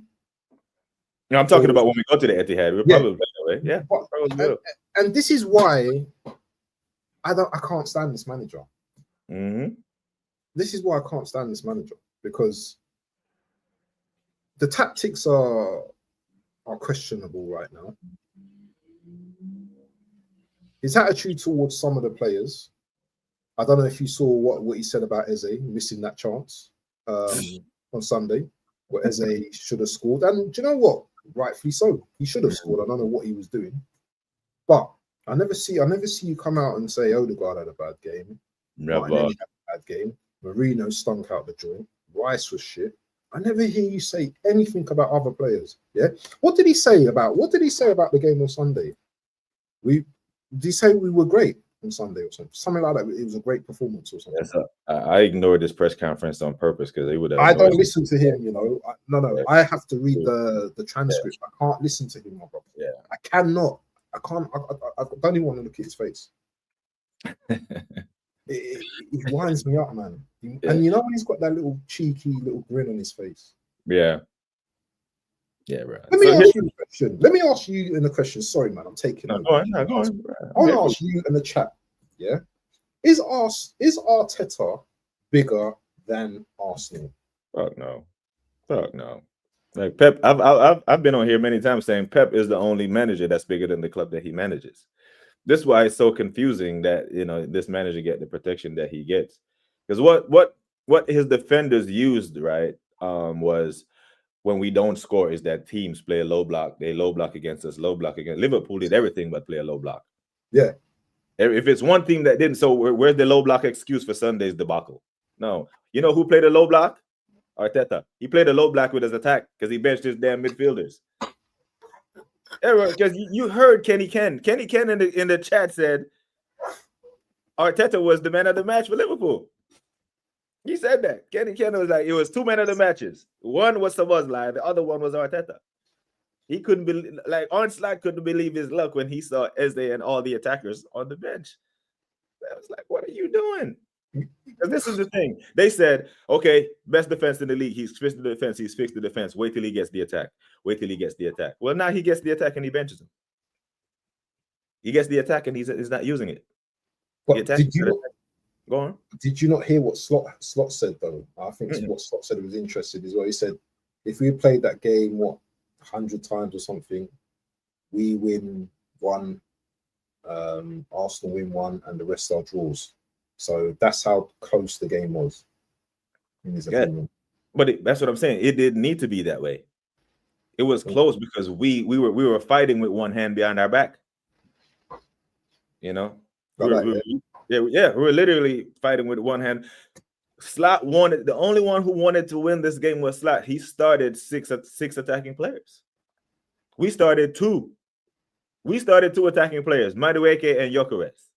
No, I'm talking about when we go to the Etihad. We're probably playing that way. Yeah. And this is why I can't stand this manager. This is why I can't stand this manager, because the tactics are questionable right now. His attitude towards some of the players. I don't know if you saw what he said about Eze missing that chance. on Sunday, where Eze should have scored. And do you know what? Rightfully so. He should have scored. I don't know what he was doing. But I never see you come out and say Odegaard had a bad game. Martinelli had a bad game. Marino stunk out the joint. Rice was shit. I never hear you say anything about other players. Yeah. What did he say about the game on Sunday? Did he say we were great on Sunday or something? Something like that. It was a great performance or something. Yes, I ignored this press conference on purpose because they would have. I don't listen to him, you know. No. I have to read the transcript. I can't listen to him, my brother. Yeah. I cannot. I can't. I don't even want to look at his face. It winds me up, man. And you know when he's got that little cheeky little grin on his face. Yeah. Yeah, right. Let me ask you a question. Let me ask you in a question. Sorry, man, I'm taking over. Go on. I want to ask you in the chat. Yeah, is Arteta bigger than Arsenal? Fuck no. Like Pep, I've been on here many times saying Pep is the only manager that's bigger than the club that he manages. This is why it's so confusing that this manager get the protection that he gets. Because what his defenders used, right, was when we don't score is that teams play a low block. They low block against us, low block against Liverpool did everything but play a low block. Yeah. If it's one team that didn't, so where's the low block excuse for Sunday's debacle? No. You know who played a low block? Arteta. He played a low block with his attack because he benched his damn midfielders. Because you heard Kenny Ken. Kenny Ken in the chat said Arteta was the man of the match for Liverpool. He said that. Kenny Ken was like, it was two men of the matches. One was Szoboszlai, the other one was Arteta. He couldn't believe, like Onslaught couldn't believe his luck when he saw Eze and all the attackers on the bench. I was like, what are you doing? Because this is the thing. They said, okay, best defense in the league. He's fixed the defense. He's fixed the defense. Wait till he gets the attack. Wait till he gets the attack. Well, now he gets the attack and he benches him. He gets the attack and he's not using it. But go on. Did you not hear what Slot said though? I think what Slot said was interesting as well. He said, if we played that game 100 times or something, we win one, Arsenal win one, and the rest are draws. So that's how close the game was. In his opinion. But that's what I'm saying. It didn't need to be that way. It was close because we were fighting with one hand behind our back. We were literally fighting with one hand. Slot wanted, the only one who wanted to win this game was Slot. He started six attacking players. We started two. We started two attacking players, Madueke and Gyökeres.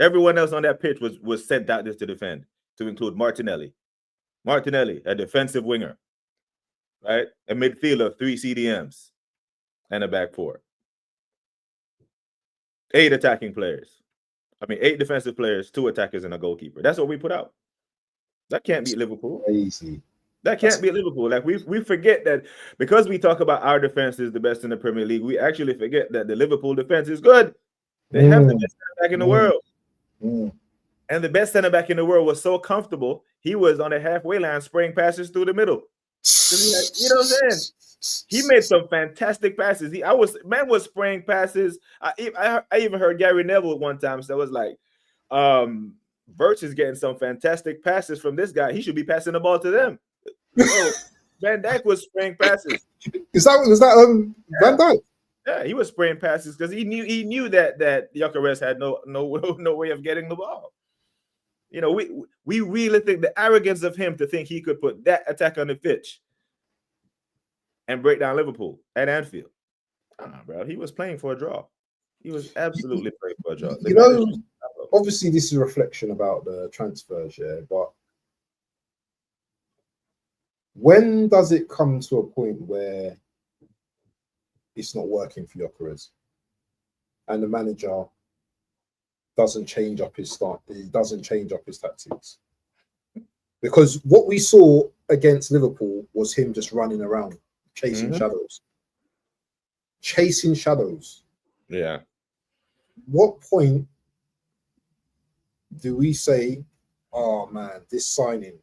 Everyone else on that pitch was sent out there to defend, to include Martinelli. Martinelli, a defensive winger, right? A midfielder, 3 CDMs, and a back four. 8 attacking players. 8 defensive players, 2 attackers, and a goalkeeper. That's what we put out. That can't beat Liverpool. Crazy. That can't beat Liverpool. Like we forget that because we talk about our defense is the best in the Premier League, we actually forget that the Liverpool defense is good. They have the best center back in the world. And the best center back in the world was so comfortable, he was on the halfway line spraying passes through the middle. You know what I'm saying? He made some fantastic passes. Man was spraying passes. I even heard Gary Neville one time. So it was like, Birch is getting some fantastic passes from this guy. He should be passing the ball to them. Van Dijk was spraying passes. Was that Van Dijk? Yeah, he was spraying passes because he knew that Gyökeres had no way of getting the ball. We really think the arrogance of him to think he could put that attack on the pitch and break down Liverpool at Anfield. Bro, he was playing for a draw. He was absolutely playing for a draw. Obviously this is a reflection about the transfers, yeah, but when does it come to a point where it's not working for Gyökeres and the manager doesn't change up his start, he doesn't change up his tactics? Because what we saw against Liverpool was him just running around, chasing shadows. Chasing shadows. Yeah. What point do we say, oh man, this signing,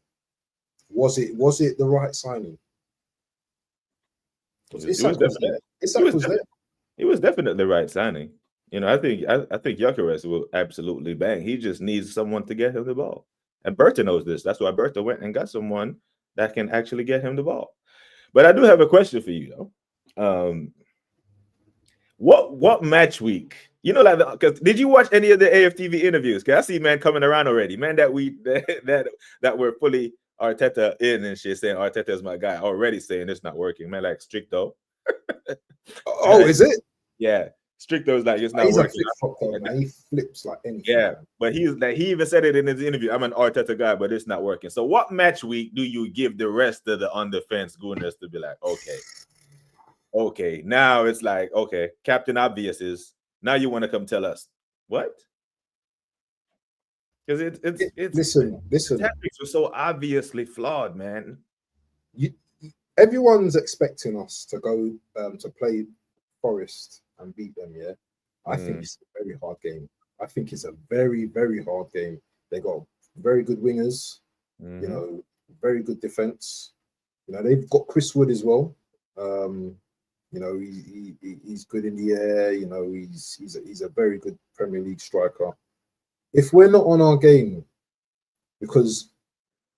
was it the right signing? He was definitely the right signing. I think Gyökeres will absolutely bang. He just needs someone to get him the ball. And Berta knows this. That's why Berta went and got someone that can actually get him the ball. But I do have a question for you, though. What match week? You know, like, because did you watch any of the AFTV interviews? Because I see man coming around already, man. That we're fully Arteta in and shit, saying Arteta is my guy. Already saying it's not working, man. Like Stricto. Oh, is it? Yeah, Stricto's like it's not He's working. A flip flop, man. He flips like anything. Yeah, man. but he's like he even said it in his interview. I'm an Arteta guy, but it's not working. So, what match week do you give the rest of the on the fence gooners to be like, okay, now it's like, okay, Captain Obvious is now you want to come tell us what? Because it's listen. tactics are so obviously flawed, man. Everyone's expecting us to go to play Forest and beat them. Yeah, I think it's a very hard game. I think it's a very, very hard game. They got very good wingers, you know, very good defense. You know, they've got Chris Wood as well. You know, he's good in the air. You know, he's a very good Premier League striker. If we're not on our game, because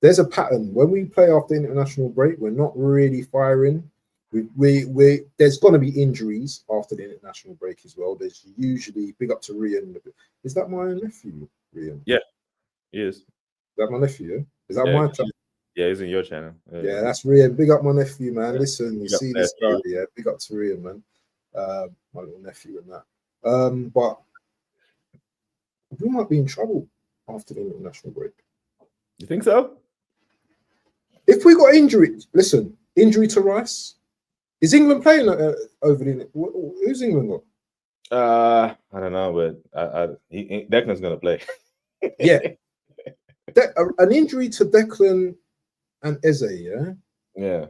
there's a pattern when we play after international break, we're not really firing. We there's going to be injuries after the international break as well. There's usually big up to Rian. Is that my nephew, Rian? Yeah, he is. Is that my nephew? Yeah? Is that my channel? Yeah, he's in your channel. Yeah, that's Rian. Big up my nephew, man. Yeah. Listen, you see this guy, yeah. Big up to Rian, man. My little nephew and that. But we might be in trouble after the international break. You think so? If we got injury, listen, injury to Rice. Is England playing over the? Who's England got? I don't know, but Declan's gonna play. Yeah, an injury to Declan and Eze, yeah. Yeah,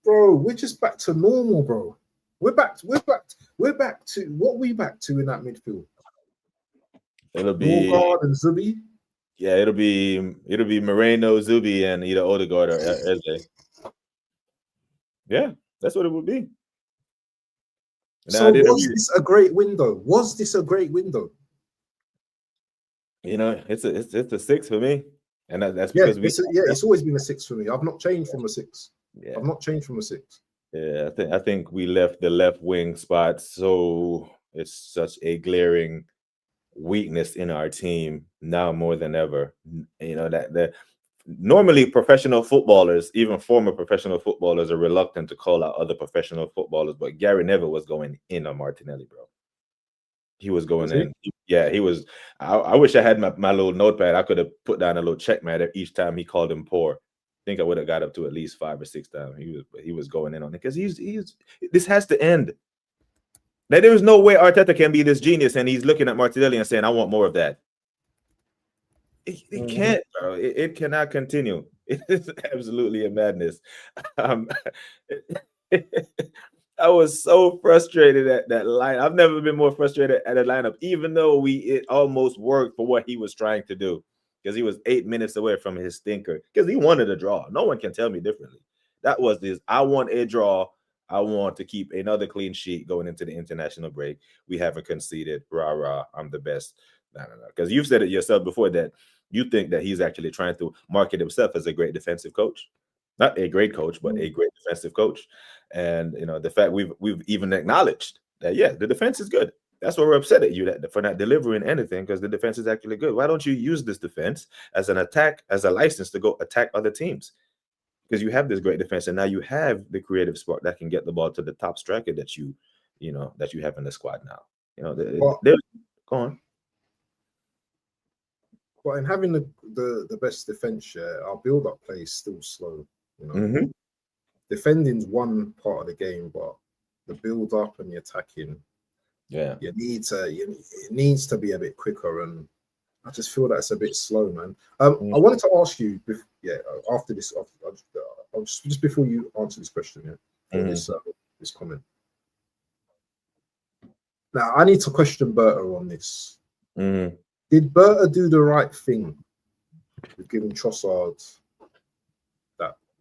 bro, we're just back to normal, bro. We're back to what we back to in that midfield. It'll be Norgard and Zubi. Yeah, it'll be Moreno, Zubi, and either Odegaard or Eze. Yeah, that's what it would be. So was this a great window? Was this a great window? You know, it's a 6 for me, and that's because it's always been a 6 for me. I've not changed from a 6. Yeah, I've not changed from a 6. Yeah, I think we left the left wing spot, so it's such a glaring weakness in our team now more than ever. You know that normally professional footballers, even former professional footballers, are reluctant to call out other professional footballers, but Gary Neville was going in on Martinelli, bro. He was going in. Yeah, he was. I wish I had my little notepad. I could have put down a little checkmate each time he called him poor. I think I would have got up to at least 5 or 6 times. He was going in on it because this has to end. Now, there is no way Arteta can be this genius and he's looking at Martinelli and saying, I want more of that. It can't, bro. It cannot continue. It is absolutely a madness. I was so frustrated at that line. I've never been more frustrated at a lineup, even though it almost worked for what he was trying to do, because he was 8 minutes away from his stinker, because he wanted a draw. No one can tell me differently. That was this. I want a draw. I want to keep another clean sheet going into the international break. We haven't conceded. Rah, rah. I'm the best. No. Because you've said it yourself before that you think that he's actually trying to market himself as a great defensive coach. Not a great coach, but a great defensive coach. And, you know, the fact we've even acknowledged that, yeah, the defense is good. That's why we're upset at you for not delivering anything, because the defense is actually good. Why don't you use this defense as an attack, as a license to go attack other teams? Because you have this great defense, and now you have the creative spark that can get the ball to the top striker that you have in the squad now. You know, go on. But in having the best defense, our build-up play is still slow. You know, defending's one part of the game, but the build-up and the attacking, it needs to be a bit quicker, and I just feel that it's a bit slow, man. I wanted to ask you, after this, just before you answer this question, this comment. Now, I need to question Berta on this. Did Berta do the right thing with giving Trossard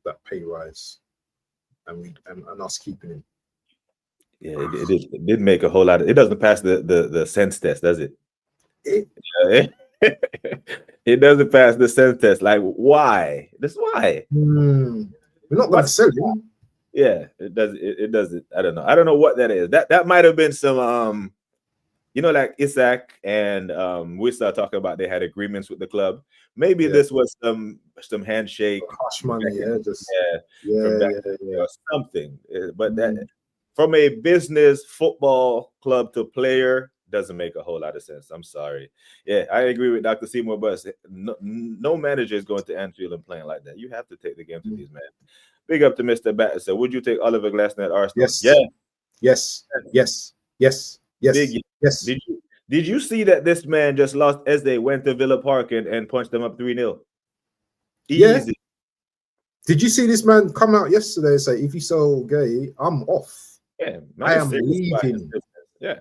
that pay rise, and us keeping him? Yeah, it did make a whole lot. It doesn't pass the sense test, does it? It doesn't pass the sense test. Like, why? That's why. We're not going to sell him. Yeah, it does. It doesn't. I don't know. I don't know what that is. That might have been some like Isaac and Wissa talking about they had agreements with the club. Maybe this was some handshake, hush money, or something. But that from a business football club to player doesn't make a whole lot of sense. I'm sorry. Yeah, I agree with Dr. Seymour, but no manager is going to Anfield and playing like that. You have to take the game to these men. Big up to Mr. Batter. So would you take Oliver Glasner at Arsenal? Yes. Yeah. Yes. Did you see that this man just lost as they went to Villa Park and punched them up 3-0? Easy. Yeah. Did you see this man come out yesterday and say, if you sell Gay, I'm off. Yeah, I am leaving. Yeah.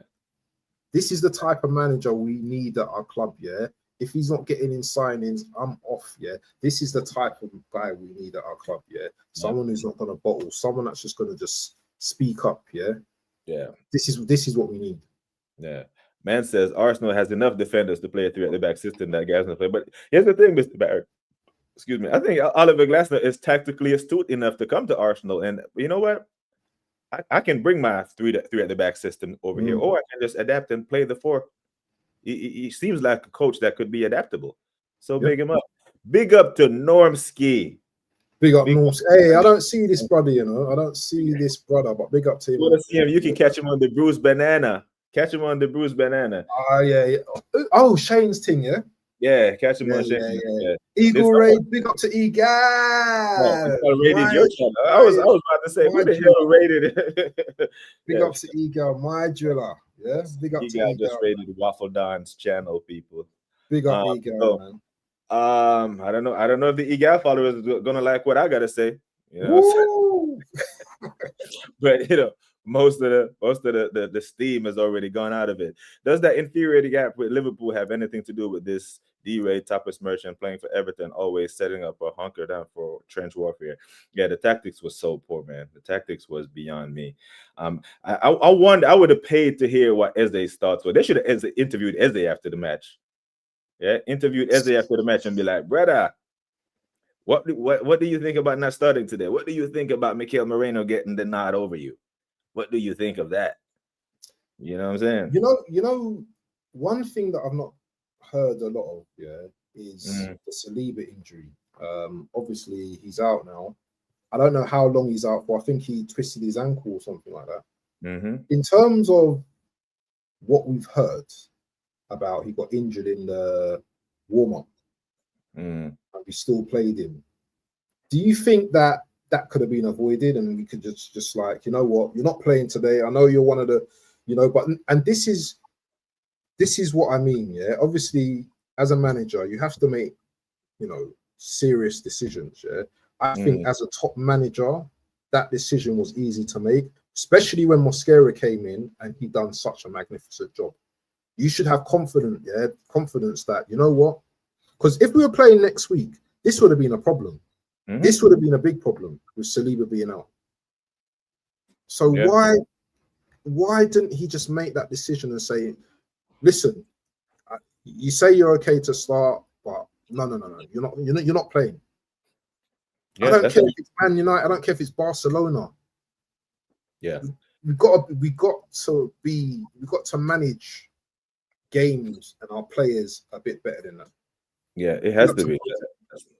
This is the type of manager we need at our club, yeah? If he's not getting in signings, I'm off, yeah? This is the type of guy we need at our club, yeah? Someone who's not going to bottle, someone that's just going to just speak up, yeah? Yeah. This is what we need. Yeah. Man says Arsenal has enough defenders to play a 3-at-the-back system that guys can play. But here's the thing, Mr. Barrett. Excuse me. I think Oliver Glasner is tactically astute enough to come to Arsenal. And you know what? I can bring my 3-at-the-back system over here, or I can just adapt and play the 4. He seems like a coach that could be adaptable. So big him up. Big up to Normski. Big up Normski. Hey, I don't see this brother, you know. I don't see this brother, but big up to him. You want to see him? You can catch him on the bruised banana. Catch him on the bruised banana. Yeah. Oh, Shane's thing, yeah? Yeah, catch him on Shane. Yeah. Eagle Raid, big up to Eagle. Rated your channel. I was about to say, who the hell rated it? Big up to Eagle, my driller. Yeah, big up to Eagle. Just rated Waffle Don's channel, people. Big up Eagle, man. I don't know if the Eagle followers are gonna like what I gotta say. You know, but you know, most of the steam has already gone out of it. Does that inferiority gap with Liverpool have anything to do with this D-Ray, Tapas Merchant playing for Everton, always setting up a hunker down for trench warfare? Yeah, the tactics was so poor, man. The tactics was beyond me. I wonder, I would have paid to hear what Eze's thoughts were. They should have interviewed Eze after the match. Yeah, interviewed Eze after the match and be like, brother, what do you think about not starting today? What do you think about Mikel Moreno getting the nod over you? What do you think of that? You know what I'm saying? You know, one thing that I've not heard a lot of, is the Saliba injury. Obviously he's out now. I don't know how long he's out for. I think he twisted his ankle or something like that. In terms of what we've heard about, he got injured in the warm-up and we still played him. Do you think that could have been avoided and we could just like, you know what, you're not playing today. I know you're one of the, but and this is what I mean, yeah. Obviously, as a manager, you have to make, serious decisions, yeah. I think as a top manager, that decision was easy to make, especially when Mosquera came in and he done such a magnificent job. You should have confidence that, you know what, because if we were playing next week, this would have been a problem. This would have been a big problem with Saliba being out. So why didn't he just make that decision and say, listen, you say you're okay to start, but no, you're not playing. I don't care if it's Man United, I don't care if it's Barcelona. Yeah, we've got to manage games and our players a bit better than that. Yeah, it has to be.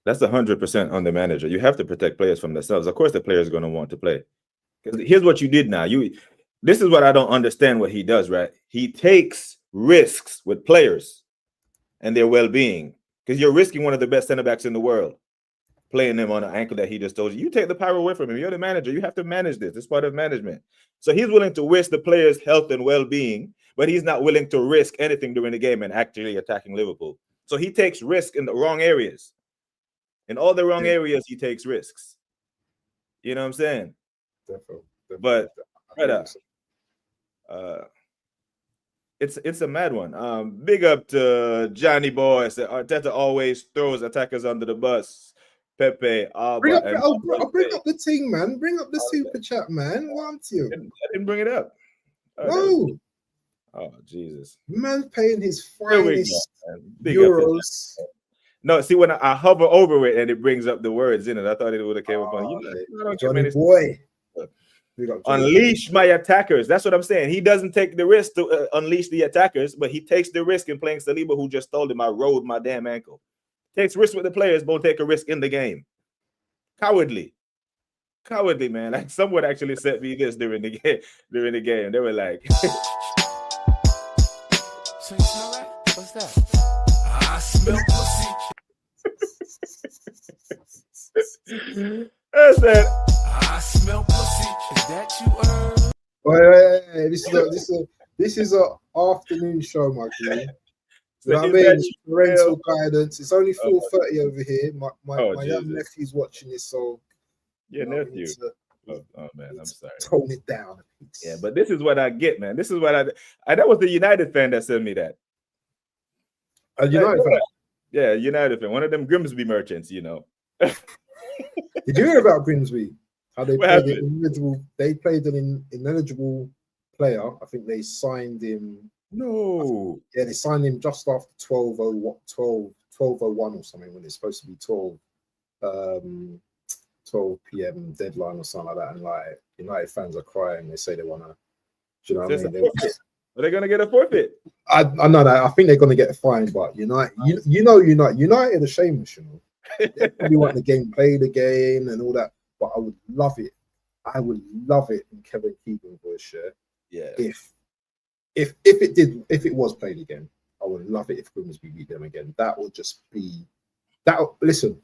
That's 100% on the manager. You have to protect players from themselves. Of course, the players are going to want to play. Because here's what you did now. This is what I don't understand what he does, right? He takes risks with players and their well-being. Because you're risking one of the best center backs in the world, playing them on an ankle that he just told you. You take the power away from him. You're the manager. You have to manage this. It's part of management. So he's willing to risk the players' health and well-being, but he's not willing to risk anything during the game and actually attacking Liverpool. So he takes risk in the wrong areas. In all the wrong areas, he takes risks. You know what I'm saying? Definitely. But it's a mad one. Big up to Johnny Boy. Said Arteta always throws attackers under the bus. Pepe, Alba, bring up the thing, man. Bring up the super chat, man. Want you? I didn't bring it up. No. Oh Jesus! Man paying his Here we go, finest man. Big up euros. No, see when I hover over it and it brings up the words in it, I thought it would have came up on. I don't get Johnny many. boy. Big up Johnny Unleash my attackers. That's what I'm saying. He doesn't take the risk to unleash the attackers, but he takes the risk in playing Saliba, who just told him I rolled my damn ankle. Takes risk with the players, won't take a risk in the game. Cowardly, man. Like someone actually sent me this during the game. They were like, So you smell that? What's that? I smell pussy. I said, I smell pussy. Is that you, Wait. This is a afternoon show, my G. You know what I mean? Parental guidance. It's only 4:30 over here. My young nephew's watching this, so your nephew. Oh man, I'm sorry. Tone it down. Yeah, but this is what I get, man. This is what I that was the United fan that sent me that. A United fan? Yeah, United fan. One of them Grimsby merchants, you know. Did you hear about Grimsby? How they played an ineligible? They played an ineligible player. I think they signed him. No. Yeah, they signed him just after 12:01 or something when it's supposed to be 12 p.m. deadline or something like that. And like United fans are crying. They say they want to. Do you know what I mean? Are they going to get a forfeit? I know that. I think they're going to get a fine, but United are shameless, you know. They probably want the game played again and all that, but I would love it. I would love it in Kevin Keegan's voice, yeah. If it was played again, I would love it if Grimsby beat them again. That would just be that. Listen,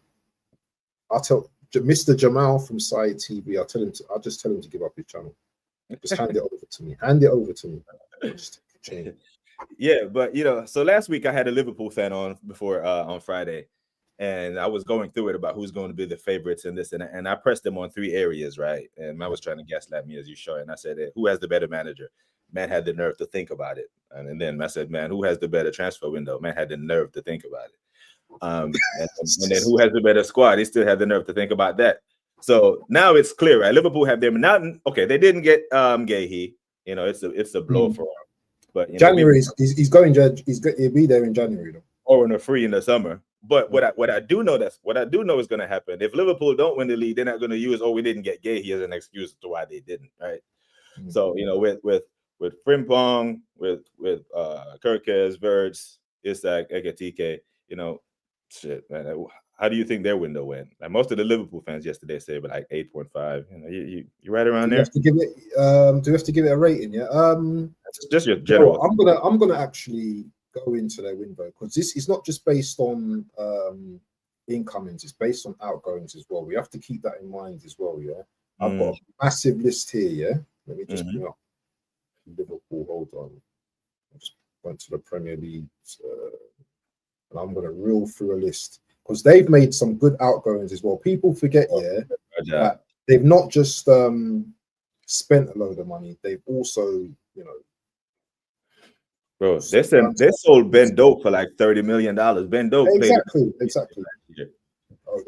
I'll tell Mr. Jamal from Side TV. I'll just tell him to give up his channel. Just hand it over to me. Just yeah, but so last week I had a Liverpool fan on before on Friday, and I was going through it about who's going to be the favorites in this, and I pressed them on 3 areas, right? And I was trying to gaslight me as you show, and I said, who has the better manager? Man had the nerve to think about it, and then I said, man, who has the better transfer window? Man had the nerve to think about it, and then who has the better squad? He still had the nerve to think about that. So now it's clear, right? Liverpool have them now. Okay, they didn't get Gahey. It's a blow for him. But January, he's he'll be there in January though. Or in a free in the summer. But what I do know is going to happen. If Liverpool don't win the league, they're not going to use we didn't get Gahey as an excuse to why they didn't, right? Mm-hmm. So with Frimpong, with Kirkes, Verts, Isak, Ekatike, shit, man. How do you think their window went? Like most of the Liverpool fans yesterday said, but like 8.5. You right around there. Do we have to give it a rating? Yeah. Just your general. I'm gonna actually go into their window because this is not just based on incomings; it's based on outgoings as well. We have to keep that in mind as well. Yeah. I've got a massive list here. Yeah. Let me just bring up Liverpool. Hold on. I just went to the Premier League, and I'm gonna reel through a list. Because they've made some good outgoings as well. People forget, that they've not just spent a load of money. They've also, bro, they sold Ben Doak for like $30 million. Ben Doak, exactly.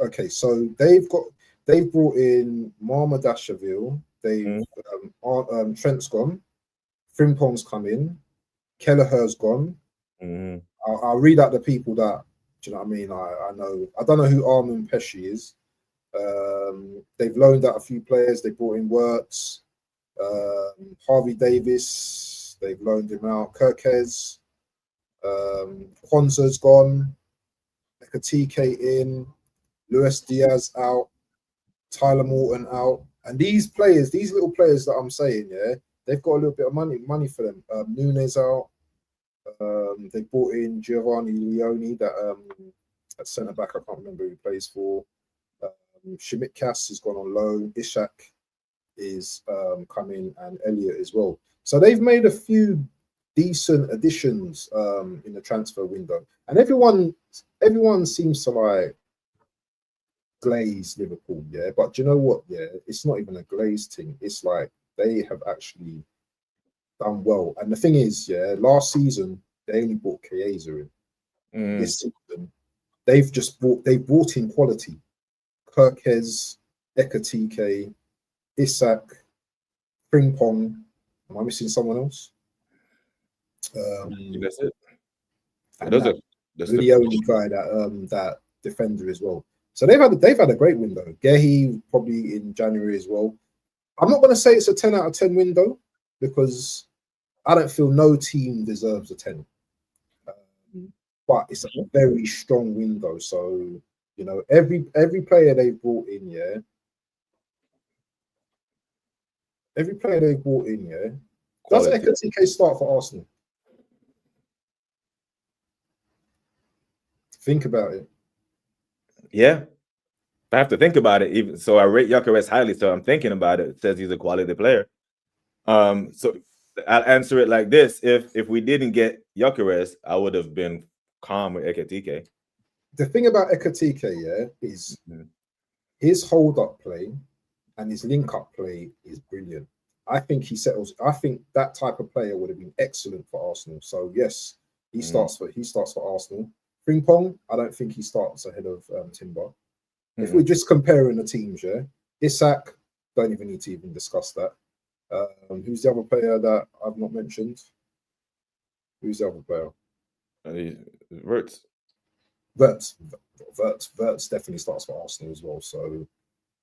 Okay, so they've brought in Marmadashvili. Trent's gone. Frimpong's come in. Kelleher's gone. Mm-hmm. I'll read out the people that. Do you know what I mean? I know. I don't know who Armin Pesci is. They've loaned out a few players. They brought in Wirtz, Harvey Davis. They've loaned him out. Kirkes, Kwanzaa's gone. Ekatike in. Luis Diaz out. Tyler Morton out. And these little players that I'm saying, they've got a little bit of money for them. Nunes out. They brought in Giovanni Leone, that centre back. I can't remember who he plays for. Shimikas has gone on loan. Ishak is coming, and Elliott as well. So they've made a few decent additions in the transfer window, and everyone seems to like glaze Liverpool, But do you know what? It's not even a glaze thing. It's like they have actually done well. And the thing is, last season they only bought Chiesa in. This season they've brought in quality. Kirkes, Ekatike, Isak, Frimpong. Am I missing someone else? That's it. And Those that are that's the only guy that defender as well. So they've had a great window. Gehi probably in January as well. I'm not going to say it's a 10 out of 10 window because I don't feel no team deserves a 10. But it's a very strong window. So, you know, every player they've brought in, yeah. Every player they've brought in, yeah. Does Hincapie start for Arsenal? Think about it. Yeah. I have to think about it. Even so, I rate Gyökeres highly, so I'm thinking about it. It says he's a quality player. So I'll answer it like this: if we didn't get Gyökeres, I would have been calm with Ekitike. The thing about Ekitike, yeah, is his hold-up play and his link-up play is brilliant. I think he settles. I think that type of player would have been excellent for Arsenal. So yes, he starts for Arsenal. Frimpong, I don't think he starts ahead of Timber. If we're just comparing the teams, yeah, Isak, don't even need to even discuss that. Who's the other player that I've not mentioned? Who's the other player? Wirtz. Wirtz definitely starts for Arsenal as well. So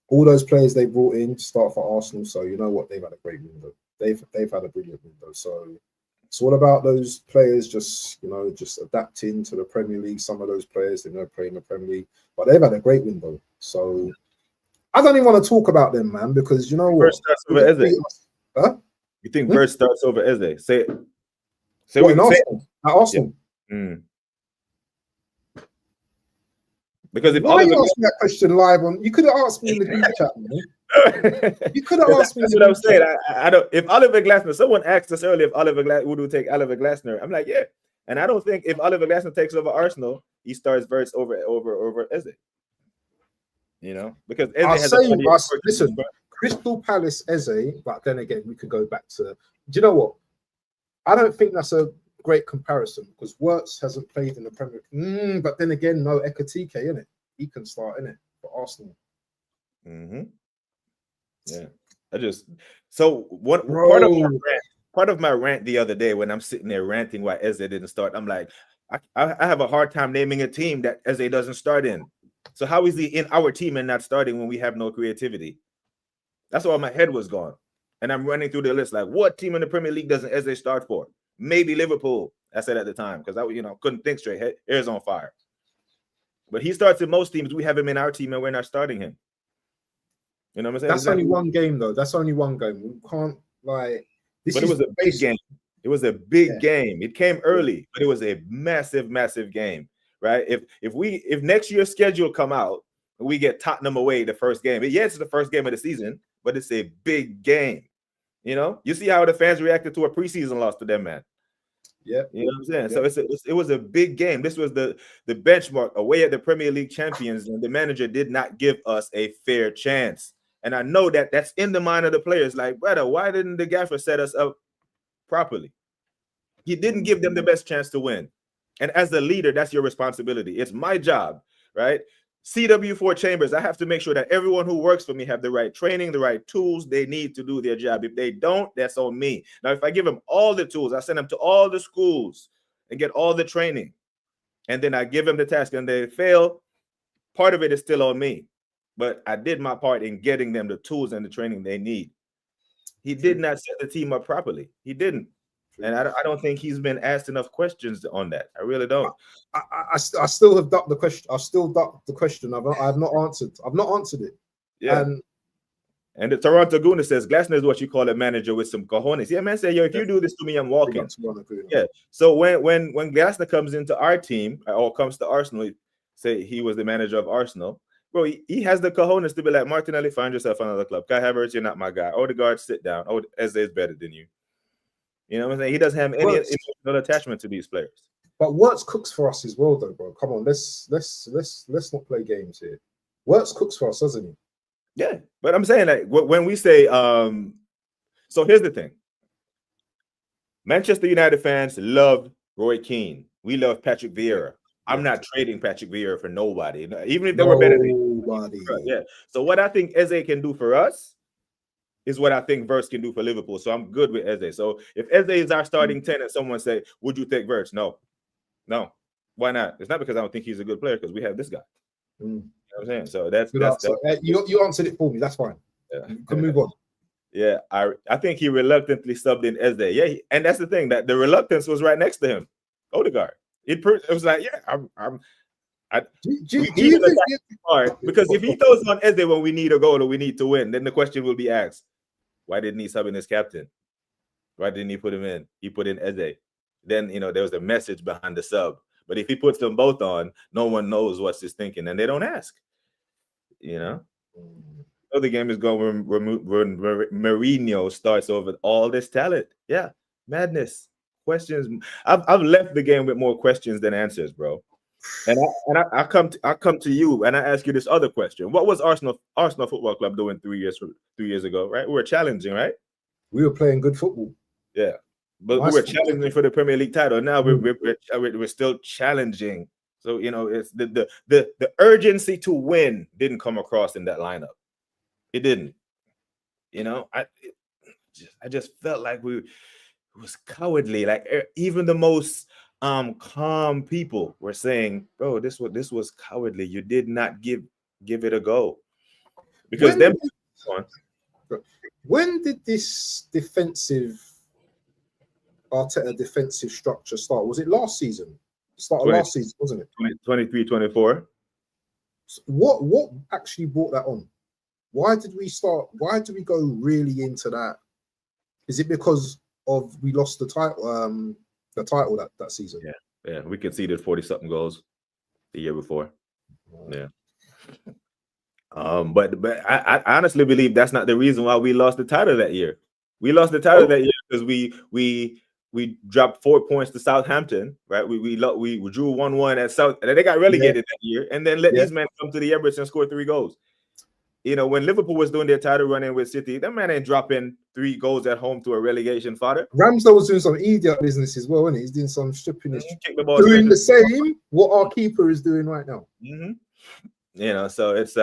all those players they brought in start for Arsenal. So you know what? They've had a great window. They've had a brilliant window. So it's all about those players just adapting to the Premier League. Some of those players they know play in the Premier League, but they've had a great window. So I don't even want to talk about them, man, because you know what? Starts over Eze. Huh? You think Wirtz starts over Eze? Say it. Say what in Arsenal? At Arsenal. Yeah. Because if why you asked me that question live on, you could have asked me in the group chat, man. You could have asked me. That's what I'm saying. I don't. If Oliver Glasner, someone asked us earlier if Oliver Glasner would take Oliver Glasner. I'm like, yeah. And I don't think if Oliver Glasner takes over Arsenal, he starts Wirtz over Eze. You know, because Eze listen, Crystal Palace Eze, but then again, we could go back to. Do you know what? I don't think that's a great comparison because Wirtz hasn't played in the Premier League. But then again, no Ekitike, innit? He can start, innit, for Arsenal. Yeah. Part of my rant the other day when I'm sitting there ranting why Eze didn't start, I'm like, I have a hard time naming a team that Eze doesn't start in. So how is he in our team and not starting when we have no creativity? That's why my head was gone. And I'm running through the list like, what team in the Premier League doesn't Eze start for? Maybe Liverpool. I said at the time because I couldn't think straight. Hair's on fire. But he starts in most teams. We have him in our team and we're not starting him. You know what I'm saying? That's only one game though. That's only one game. We can't like. But it was a big game. It was a big game. It came early, but it was a massive, massive game, right? If next year's schedule come out, we get Tottenham away the first game. It's the first game of the season, but it's a big game. You know, you see how the fans reacted to a preseason loss to them, man. Yeah, you know what I'm saying. So it was a big game. This was the benchmark away at the Premier League champions, and the manager did not give us a fair chance. And I know that that's in the mind of the players. Like, brother, why didn't the gaffer set us up properly? He didn't give them the best chance to win. And as the leader, that's your responsibility. It's my job, right? CW4 Chambers, I have to make sure that everyone who works for me have the right training, the right tools they need to do their job. If they don't, that's on me. Now, if I give them all the tools, I send them to all the schools and get all the training, and then I give them the task and they fail, part of it is still on me. But I did my part in getting them the tools and the training they need. He did not set the team up properly. He didn't. And I don't think he's been asked enough questions on that. I really don't. I still have ducked the question. I've still ducked the question. I have not answered. I've not answered it. Yeah. And the Toronto Gooner says Glasner is what you call a manager with some cojones. Yeah, man. Say, yo, if you do this to me, I'm walking. Yeah. So when Glasner comes into our team or comes to Arsenal, say he was the manager of Arsenal. Bro, he has the cojones to be like, Martinelli, find yourself another club. Kai Havertz, you're not my guy. Odegaard, sit down. Oh, Eze is better than you. You know what I'm saying? He doesn't have any emotional attachment to these players. But Wirtz cooks for us as well, though, bro. Come on, let's not play games here. Wirtz cooks for us, doesn't he? Yeah, but I'm saying like when we say so here's the thing. Manchester United fans love Roy Keane. We love Patrick Vieira. I'm not trading Patrick Vieira for nobody, even if they were better than nobody. Yeah. So what I think Eze can do for us is what I think Verts can do for Liverpool. So I'm good with Eze. So if Eze is our starting 10 and someone say, would you take Verts? No. Why not? It's not because I don't think he's a good player, because we have this guy. You know what I'm saying? So that's you answered it for me. That's fine. Yeah. You can move on. Yeah, I think he reluctantly subbed in Eze. Yeah, and that's the thing, that the reluctance was right next to him. Odegaard. It was like, yeah, because if he throws on Eze when we need a goal or we need to win, then the question will be asked, why didn't he sub in his captain? Why didn't he put him in? He put in Eze. Then, there was a message behind the sub. But if he puts them both on, no one knows what's his thinking, and they don't ask. So the game is going when Mourinho starts over all this talent. Yeah, madness. Questions. I've left the game with more questions than answers, bro. And I come to you and I ask you this other question. What was Arsenal Football Club doing 3 years ago, right? We were challenging, right? We were playing good football. Yeah. But we were challenging for the Premier League title. Now we're still challenging. So it's the urgency to win didn't come across in that lineup. It didn't. I just felt like it was cowardly. Like even the most calm people were saying, "Bro, this was cowardly. You did not give it a go." Because when did this Arteta defensive structure start? Was it last season? Last season, wasn't it? 23-24. What actually brought that on? Why did we go really into that? Is it because we lost the title that season? Yeah. We conceded 40-something goals the year before. Yeah. But I honestly believe that's not the reason why we lost the title that year. We lost the title that year because we dropped 4 points to Southampton, right? We drew 1-1 at South, and they got relegated that year, and then let these men come to the Emirates and score 3 goals. When Liverpool was doing their title run-in with City, that man ain't dropping 3 goals at home to a relegation fodder. Ramsdale was doing some idiot business as well, isn't he? He's doing some stripping, doing the same what our keeper is doing right now. So it's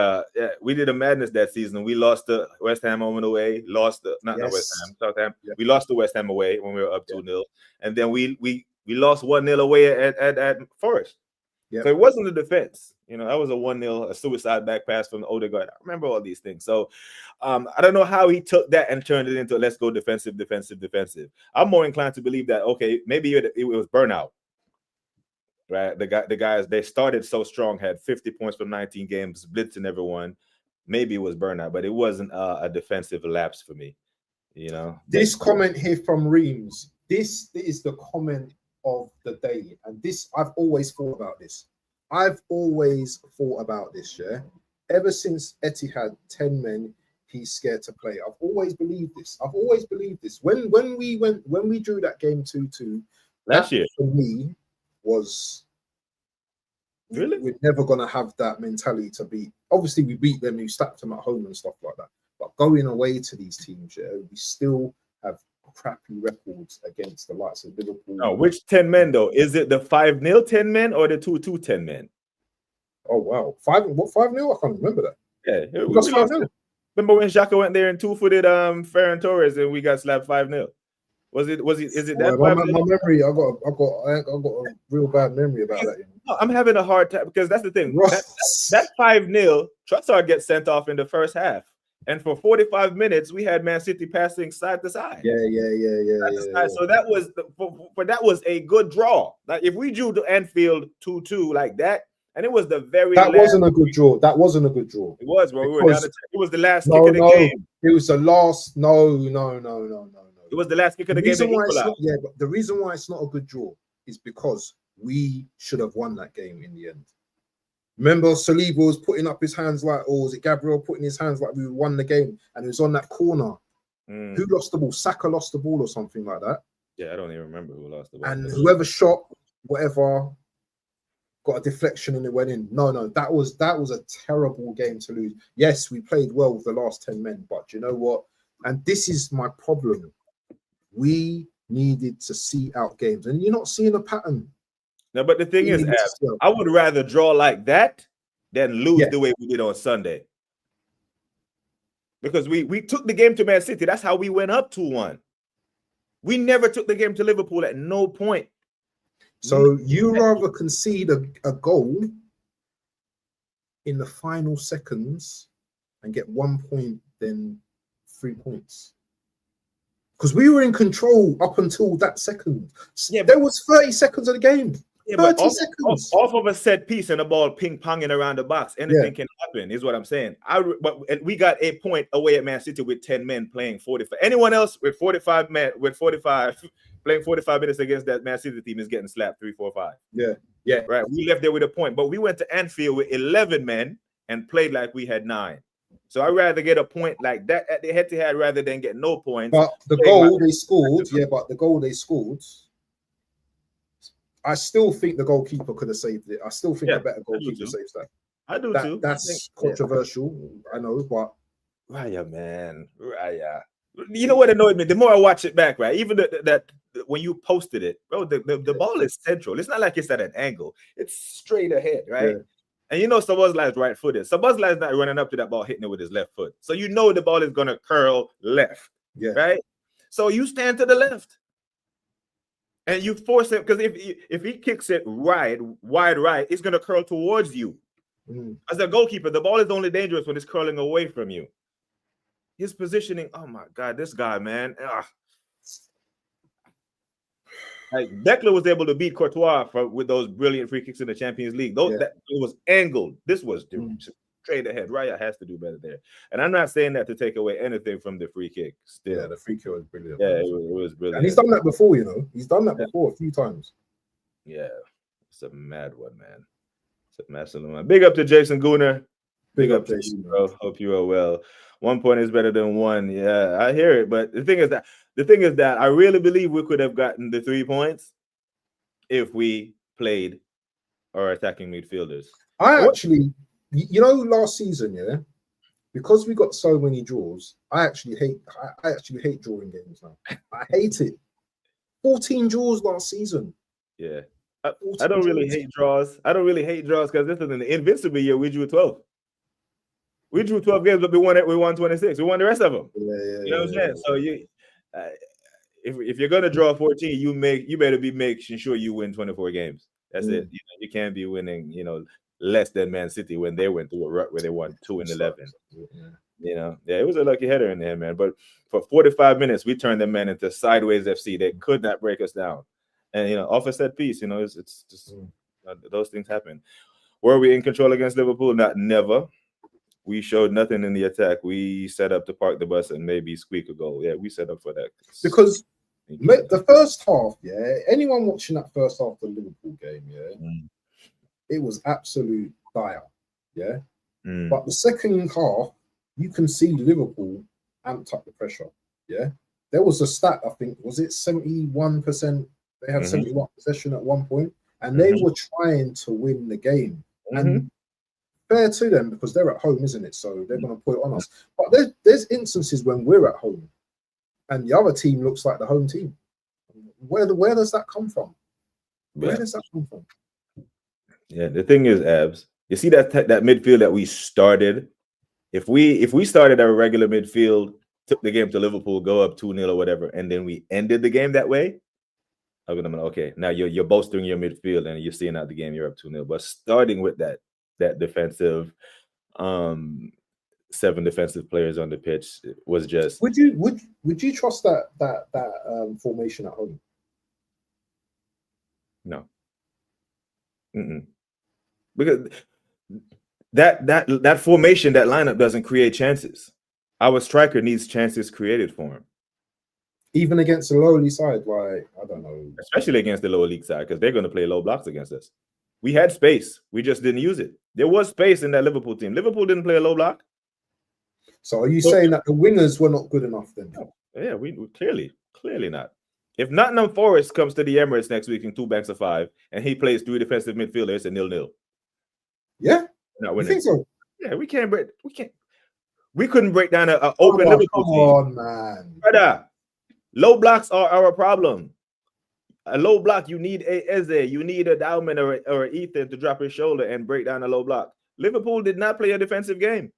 we did a madness that season. We lost to West Ham home and away. West Ham, Southampton. Yeah. We lost to West Ham away when we were up 2-0, and then we lost 1-0 away at Forest. Yep. So it wasn't the defense. That was a 1-0, a suicide back pass from Odegaard. I remember all these things. So I don't know how he took that and turned it into let's go defensive. I'm more inclined to believe that, okay, maybe it was burnout. Right, the guys, they started so strong, had 50 points from 19 games, blitzing everyone. Maybe it was burnout, but it wasn't a defensive lapse for me. This comment here from Reams. This is the comment of the day, and this I've always thought about this. Yeah. Ever since Etihad 10 men, he's scared to play. I've always believed this. When we drew that game 2-2 last year, for me, was really we're never gonna have that mentality to beat. Obviously, we beat them, we stacked them at home and stuff like that. But going away to these teams, we still have crappy records against the likes of Liverpool. No, which 10 men though? Is it the 5-0 10 men or the 2-2 10 men? Oh wow, 5-0? I can't remember that. Yeah, we lost 5-0. Remember when Xhaka went there and 2-footed Ferran Torres and we got slapped 5-0? Is it that? My memory, I got a real bad memory about that. No, I'm having a hard time because that's the thing. That 5-0, Trossard gets sent off in the first half, and for 45 minutes we had Man City passing side to side. Yeah. So that was a good draw. Like if we drew the Anfield 2-2 like that, and it was the very wasn't a good draw. That wasn't a good draw. It was, bro. It was the last kick of the game. It was the last. No. It was the last kick of the game. But the reason why it's not a good draw is because we should have won that game in the end. Remember, Saliba was putting up his hands like, or was it Gabriel putting his hands like we won the game, and it was on that corner. Who lost the ball? Saka lost the ball or something like that. Yeah, I don't even remember who lost the ball. And whoever shot, whatever, got a deflection and it went in. No, that was a terrible game to lose. Yes, we played well with the last 10 men, but you know what? And this is my problem. We needed to see out games, and you're not seeing a pattern. No, but the thing is, I would rather draw like that than lose the way we did on Sunday. because we took the game to Man City. That's how we went up 2-1. We never took the game to Liverpool at no point. So you rather concede a goal in the final seconds and get 1 point than 3 points? Because we were in control up until that second. Yeah, there was 30 seconds of the game. Yeah, 30 seconds. Off of a set piece and the ball ping-ponging around the box, anything can happen, is what I'm saying. But we got a point away at Man City with 10 men playing 45. Anyone else with 45 men, playing 45 minutes against that Man City team is getting slapped 3, 4, 5. Yeah. Right. We left there with a point, but we went to Anfield with 11 men and played like we had 9. So I'd rather get a point like that at the head-to-head rather than get no points. But the goal they scored, the goal they scored, I still think the goalkeeper could have saved it. I still think a better goalkeeper saves that. I do too. That's controversial, I know, but Raya, man, Raya. You know what annoyed me? The more I watch it back, right? Even that when you posted it, bro, the ball is central. It's not like it's at an angle. It's straight ahead, right? Yeah. And you know Szoboszlai's right-footed. Szoboszlai's not running up to that ball, hitting it with his left foot. So you know the ball is going to curl left, right? So you stand to the left. And you force it, because if he kicks it wide right, it's going to curl towards you. As a goalkeeper, the ball is only dangerous when it's curling away from you. His positioning, oh my God, this guy, man. Like Declan was able to beat Courtois with those brilliant free kicks in the Champions League. It was angled. This was straight ahead. Raya has to do better there. And I'm not saying that to take away anything from the free kick. Still. Yeah, the free kick was brilliant. Yeah, it was brilliant. And he's done that before, you know. He's done that before a few times. Yeah, it's a mad one, man. It's a massive one. Big up to Jason Gooner. Big up to you, bro. Hope you are well. 1 point is better than 1. Yeah, I hear it. But the thing is that I really believe we could have gotten the 3 points if we played our attacking midfielders. You know, last season, because we got so many draws, I actually hate drawing games now. I hate it. 14 draws last season. Yeah. I don't really hate draws. I don't really hate draws because this is an invincible year. We drew 12. We drew 12 games, but we won 26. We won the rest of them. You know what I'm saying? So if you're gonna draw 14, you better be making sure you win 24 games. That's it. You can't be winning, less than Man City when they went through a rut where they won 2-11. It was a lucky header in there, man. But for 45 minutes, we turned them man into sideways FC. They could not break us down. And off a set piece, it's just those things happen. Were we in control against Liverpool? Never. We showed nothing in the attack. We set up to park the bus and maybe squeak a goal. Yeah, we set up for that. Because the first half, anyone watching that first half of the Liverpool game, it was absolute dire, But the second half, you can see Liverpool amped up the pressure, There was a stat, I think, was it 71%? They had 71 possession at one point, and they were trying to win the game. And fair to them because they're at home, isn't it? So they're going to put it on us. But there's instances when we're at home, and the other team looks like the home team. Where does that come from? Where does that come from? Yeah, the thing is, Abs, you see that midfield that we started. If we started our regular midfield, took the game to Liverpool, go up 2-0 or whatever, and then we ended the game that way, I'm gonna okay. Now you're bolstering your midfield and you're seeing out the game. You're up 2-0, but starting with that defensive, 7 defensive players on the pitch was just. Would you trust that formation at home? No. Because that formation, that lineup doesn't create chances. Our striker needs chances created for him. Even against a lowly side, like, I don't know. Especially against the lower league side, because they're going to play low blocks against us. We had space. We just didn't use it. There was space in that Liverpool team. Liverpool didn't play a low block. So are you saying that the wingers were not good enough then? No. Yeah, we clearly not. If Nottingham Forest comes to the Emirates next week in 2 banks of 5, and he plays 3 defensive midfielders, it's a 0-0. Yeah? Not winning. You think so? Yeah, we couldn't break down an open Liverpool team. Come on, man. Brother. Low blocks are our problem. A low block, you need a Eze, you need a Dauman or Ethan to drop his shoulder and break down a low block. Liverpool did not play a defensive game.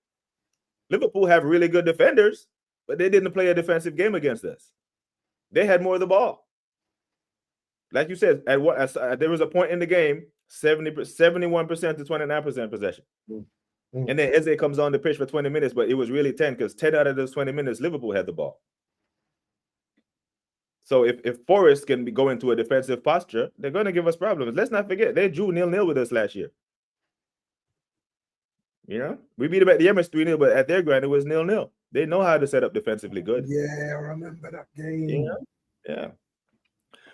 Liverpool have really good defenders, but they didn't play a defensive game against us. They had more of the ball. Like you said, there was a point in the game, 71% to 29% possession. And then Eze comes on the pitch for 20 minutes, but it was really 10 because 10 out of those 20 minutes, Liverpool had the ball. So if Forest can go into a defensive posture, they're going to give us problems. Let's not forget, they drew 0-0 with us last year. You know, we beat them at the Emirates 3-0, but at their ground, it was 0-0. They know how to set up defensively good. Yeah, I remember that game. You know? Yeah.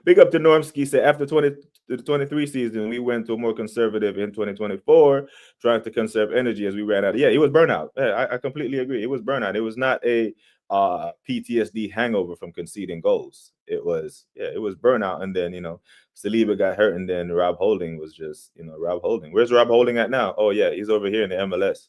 Big up to Normski. Said after the 23 season, we went to a more conservative in 2024, trying to conserve energy as we ran out. Yeah, it was burnout. Yeah, I completely agree. It was burnout. It was not a PTSD hangover from conceding goals. It was burnout. And then, Saliba got hurt, and then Rob Holding was just, Rob Holding. Where's Rob Holding at now? Oh, yeah, he's over here in the MLS.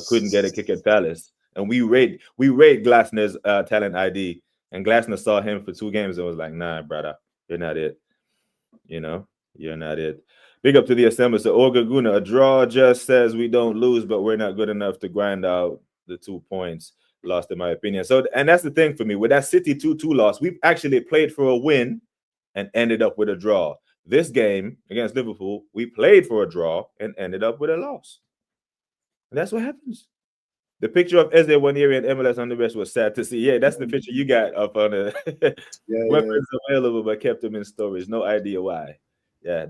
Couldn't get a kick at Palace. And we rate Glasner's talent ID. And Glasner saw him for 2 games and was like, nah, brother, you're not it. You're not it. Big up to the assembly. So Olga Guna, a draw just says we don't lose, but we're not good enough to grind out the 2 points lost, in my opinion. So, and that's the thing for me. With that City 2-2 loss, we've actually played for a win and ended up with a draw. This game against Liverpool, we played for a draw and ended up with a loss. And that's what happens. The picture of Eze one year in MLS on the bench was sad to see. Yeah, that's the picture you got up on the weapons available, but kept them in storage. No idea why. Yeah,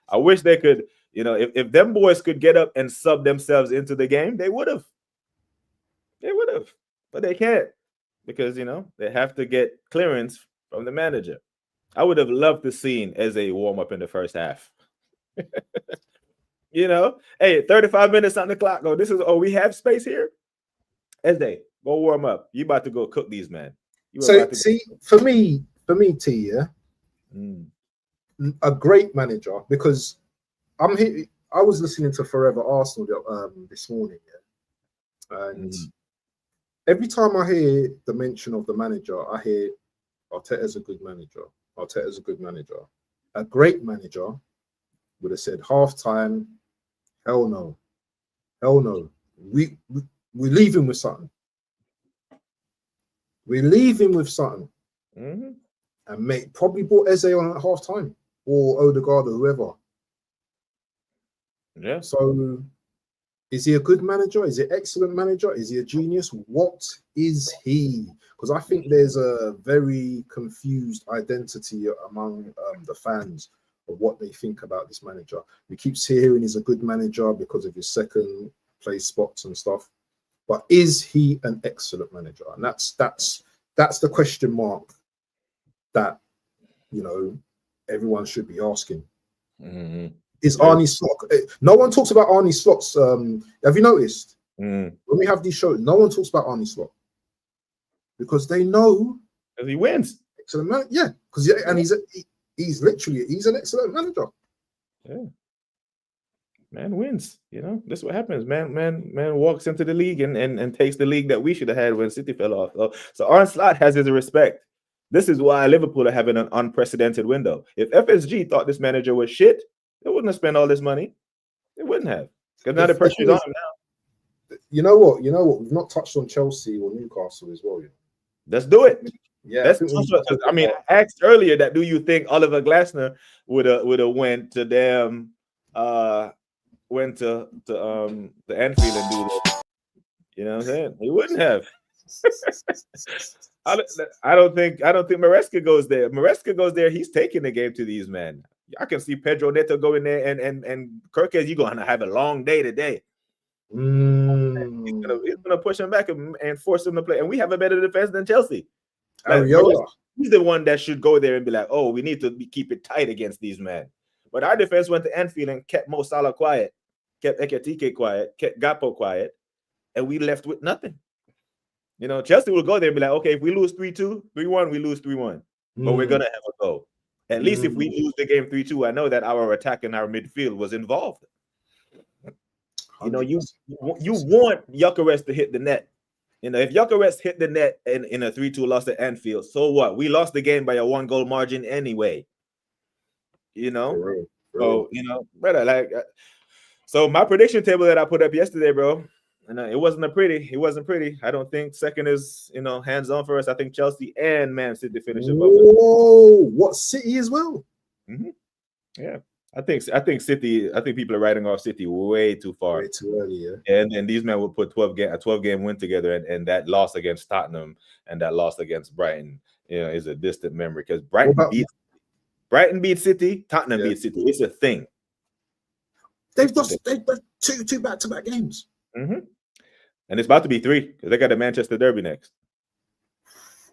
I wish they could, if them boys could get up and sub themselves into the game, they would have. They would have, but they can't because, they have to get clearance from the manager. I would have loved to seen Eze warm up in the first half. Hey, 35 minutes on the clock. We have space here. Eze, go warm up. You about to go cook these men. For me, T, a great manager, because I'm here. I was listening to Forever Arsenal this morning, and every time I hear the mention of the manager, I hear Arteta's a good manager. Arteta's a good manager. A great manager would have said half-time, hell no. We're leaving with something. And probably brought Eze on at half-time or Odegaard or whoever. Yeah. So is he a good manager? Is he an excellent manager? Is he a genius? What is he? Because I think there's a very confused identity among the fans of what they think about this manager. We keep hearing he's a good manager because of his second place spots and stuff. But is he an excellent manager? And that's the question mark that everyone should be asking. Mm-hmm. Is Arne Slot? No one talks about Arne Slot's. Have you noticed when we have these shows, no one talks about Arne Slot because they know he wins. Excellent man, yeah. Because he's an excellent manager. Yeah, man wins. This is what happens. Man walks into the league and takes the league that we should have had when City fell off. So Arne Slot has his respect. This is why Liverpool are having an unprecedented window. If FSG thought this manager was shit, they wouldn't have spent all this money. They wouldn't have. Because now the pressure is on him now. You know what? We've not touched on Chelsea or Newcastle as well. Let's do it. Yeah. I asked earlier that do you think Oliver Glasner would have went to them went to the Anfield and do that? You know what I'm saying? He wouldn't have. I don't think Maresca goes there. Maresca goes there. He's taking the game to these men. I can see Pedro Neto go in there and Kirkes, you're going to have a long day today. He's gonna push him back and force him to play. And we have a better defense than Chelsea. He's the one that should go there and be like, oh, we need to keep it tight against these men. But our defense went to Anfield and kept Mo Salah quiet, kept Ekitike quiet, kept Gakpo quiet, and we left with nothing. Chelsea will go there and be like, okay, if we lose 3-2, 3-1, we lose 3-1. But we're going to have a go. At least if we lose the game 3-2, I know that our attack and our midfield was involved. You want Gyökeres to hit the net. If Gyökeres hit the net in a 3-2 loss at Anfield, so what? We lost the game by a 1-goal margin anyway. So, brother, so my prediction table that I put up yesterday, bro, it wasn't pretty. It wasn't pretty. I don't think second is hands on for us. I think Chelsea and Man City finish above us. Whoa, what City as well? Mm-hmm. Yeah, I think City. I think people are writing off City way too far. Way too early, yeah. And these men will put a 12-game win together, and that loss against Tottenham and that loss against Brighton, is a distant memory because Brighton beat City, Tottenham beat City. It's a thing. They've lost two back-to-back games. Mm-hmm. And it's about to be 3 because they got the Manchester Derby next.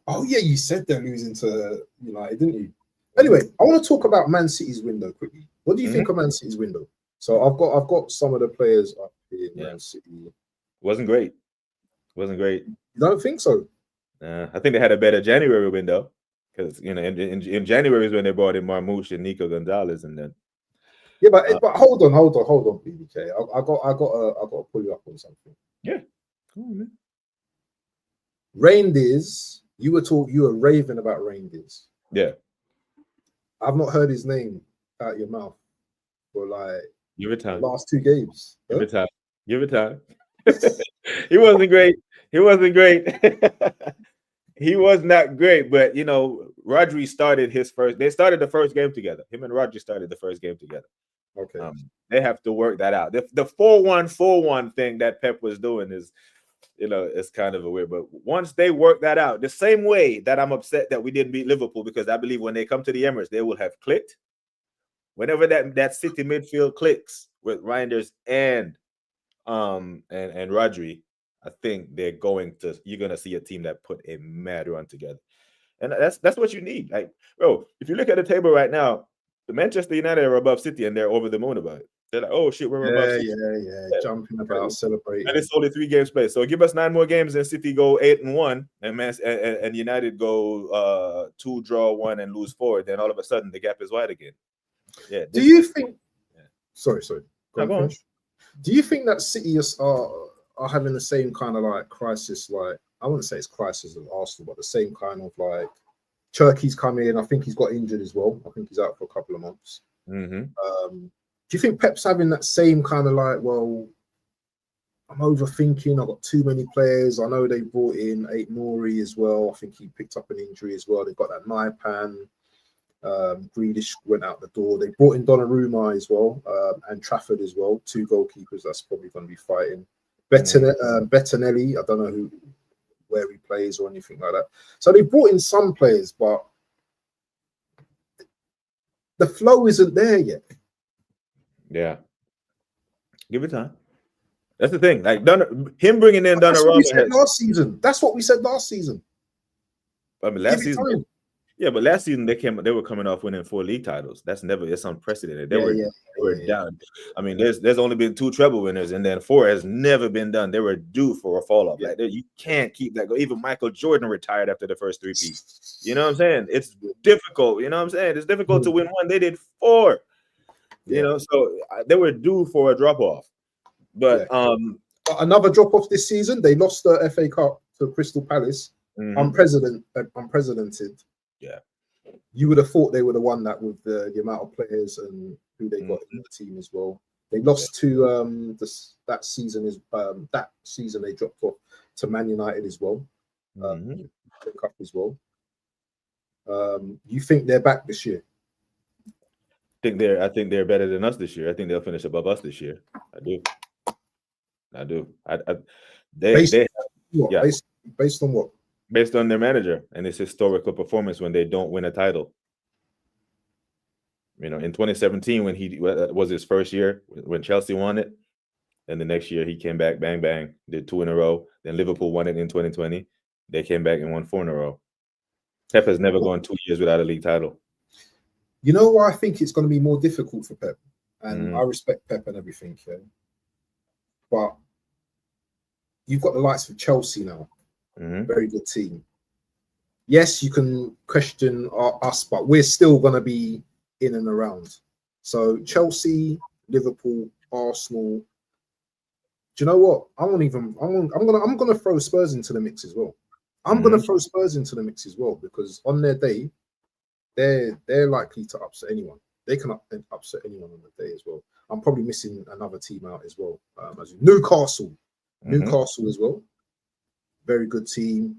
Oh yeah, you said they're losing to United, didn't you? Anyway, I want to talk about Man City's window quickly. What do you think of Man City's window? So I've got some of the players up here. Man City wasn't great. You don't think so? I think they had a better January window because in January is when they brought in Marmouche and Nico Gonzalez, and then but hold on, BBK. I got to pull you up on something. Yeah, cool, man. Reindeers. You were raving about Reindeers. Yeah. I've not heard his name out your mouth for give it time. Last 2 games. Give it time. He wasn't great. He was not great, but Rodri started they started the first game together. Him and Rodri started the first game together. Okay. They have to work that out. The 4-1-4-1 thing that Pep was doing is it's kind of a weird, but once they work that out, the same way that I'm upset that we didn't beat Liverpool, because I believe when they come to the Emirates, they will have clicked. Whenever that City midfield clicks with Reinders and Rodri, I think you're gonna see a team that put a mad run together. And that's what you need. Like, bro, if you look at the table right now, the Manchester United are above City and they're over the moon about it. They're like, oh shit, we're above City. Yeah, jumping about, celebrating. And it's only 3 games played. So give us 9 more games and City go 8-1 and United go 2 draw 1 and lose 4. Then all of a sudden the gap is wide again. Yeah. Do you think? Yeah. Sorry. Go on. Do you think that City are having the same kind of crisis? I wouldn't say it's crisis of Arsenal, but the same kind of Cherky's come in. I think he's got injured as well. I think he's out for a couple of months. Mm-hmm. Do you think Pep's having that same kind of well, I'm overthinking. I've got too many players. I know they brought in Nori as well. I think he picked up an injury as well. They've got that Naipan. Grealish went out the door. They brought in Donnarumma as well, and Trafford as well. 2 goalkeepers that's probably going to be fighting. Bettinelli, I don't know where he plays or anything like that. So they brought in some players, but the flow isn't there yet. Yeah, give it time. That's the thing. Him bringing in Donnarumma. That's what we said last season. I mean, last season. Yeah, but last season they were coming off winning 4 league titles. It's unprecedented. They were down. I mean, there's only been 2 treble winners, and then 4 has never been done. They were due for a fall off. You can't keep that going. Even Michael Jordan retired after the first 3 Ps. You know what I'm saying? It's difficult. You know what I'm saying? It's difficult to win 1. They did 4. So they were due for a drop off. But another drop off this season. They lost the FA Cup to Crystal Palace. Mm-hmm. Unprecedented. Yeah, you would have thought they would have won that with the amount of players and who they got in the team as well. They lost to that season they dropped off to Man United as well. Cup as well. You think they're back this year? I think they're better than us this year. I think they'll finish above us this year. I do. Based on what? Based on their manager and his historical performance when they don't win a title. In 2017, when he was his first year, when Chelsea won it, and the next year he came back, bang, bang, did 2 in a row. Then Liverpool won it in 2020. They came back and won 4 in a row. Pep has never gone 2 years without a league title. You know why I think it's going to be more difficult for Pep? And I respect Pep and everything, but you've got the likes of Chelsea now. Very good team. Yes, you can question us, but we're still going to be in and around. So Chelsea, Liverpool, Arsenal. Do you know what? I'm gonna throw Spurs into the mix as well. I'm gonna throw Spurs into the mix as well because on their day, they're likely to upset anyone. They can upset anyone on the day as well. I'm probably missing another team out as well. As Newcastle. Newcastle as well. Very good team,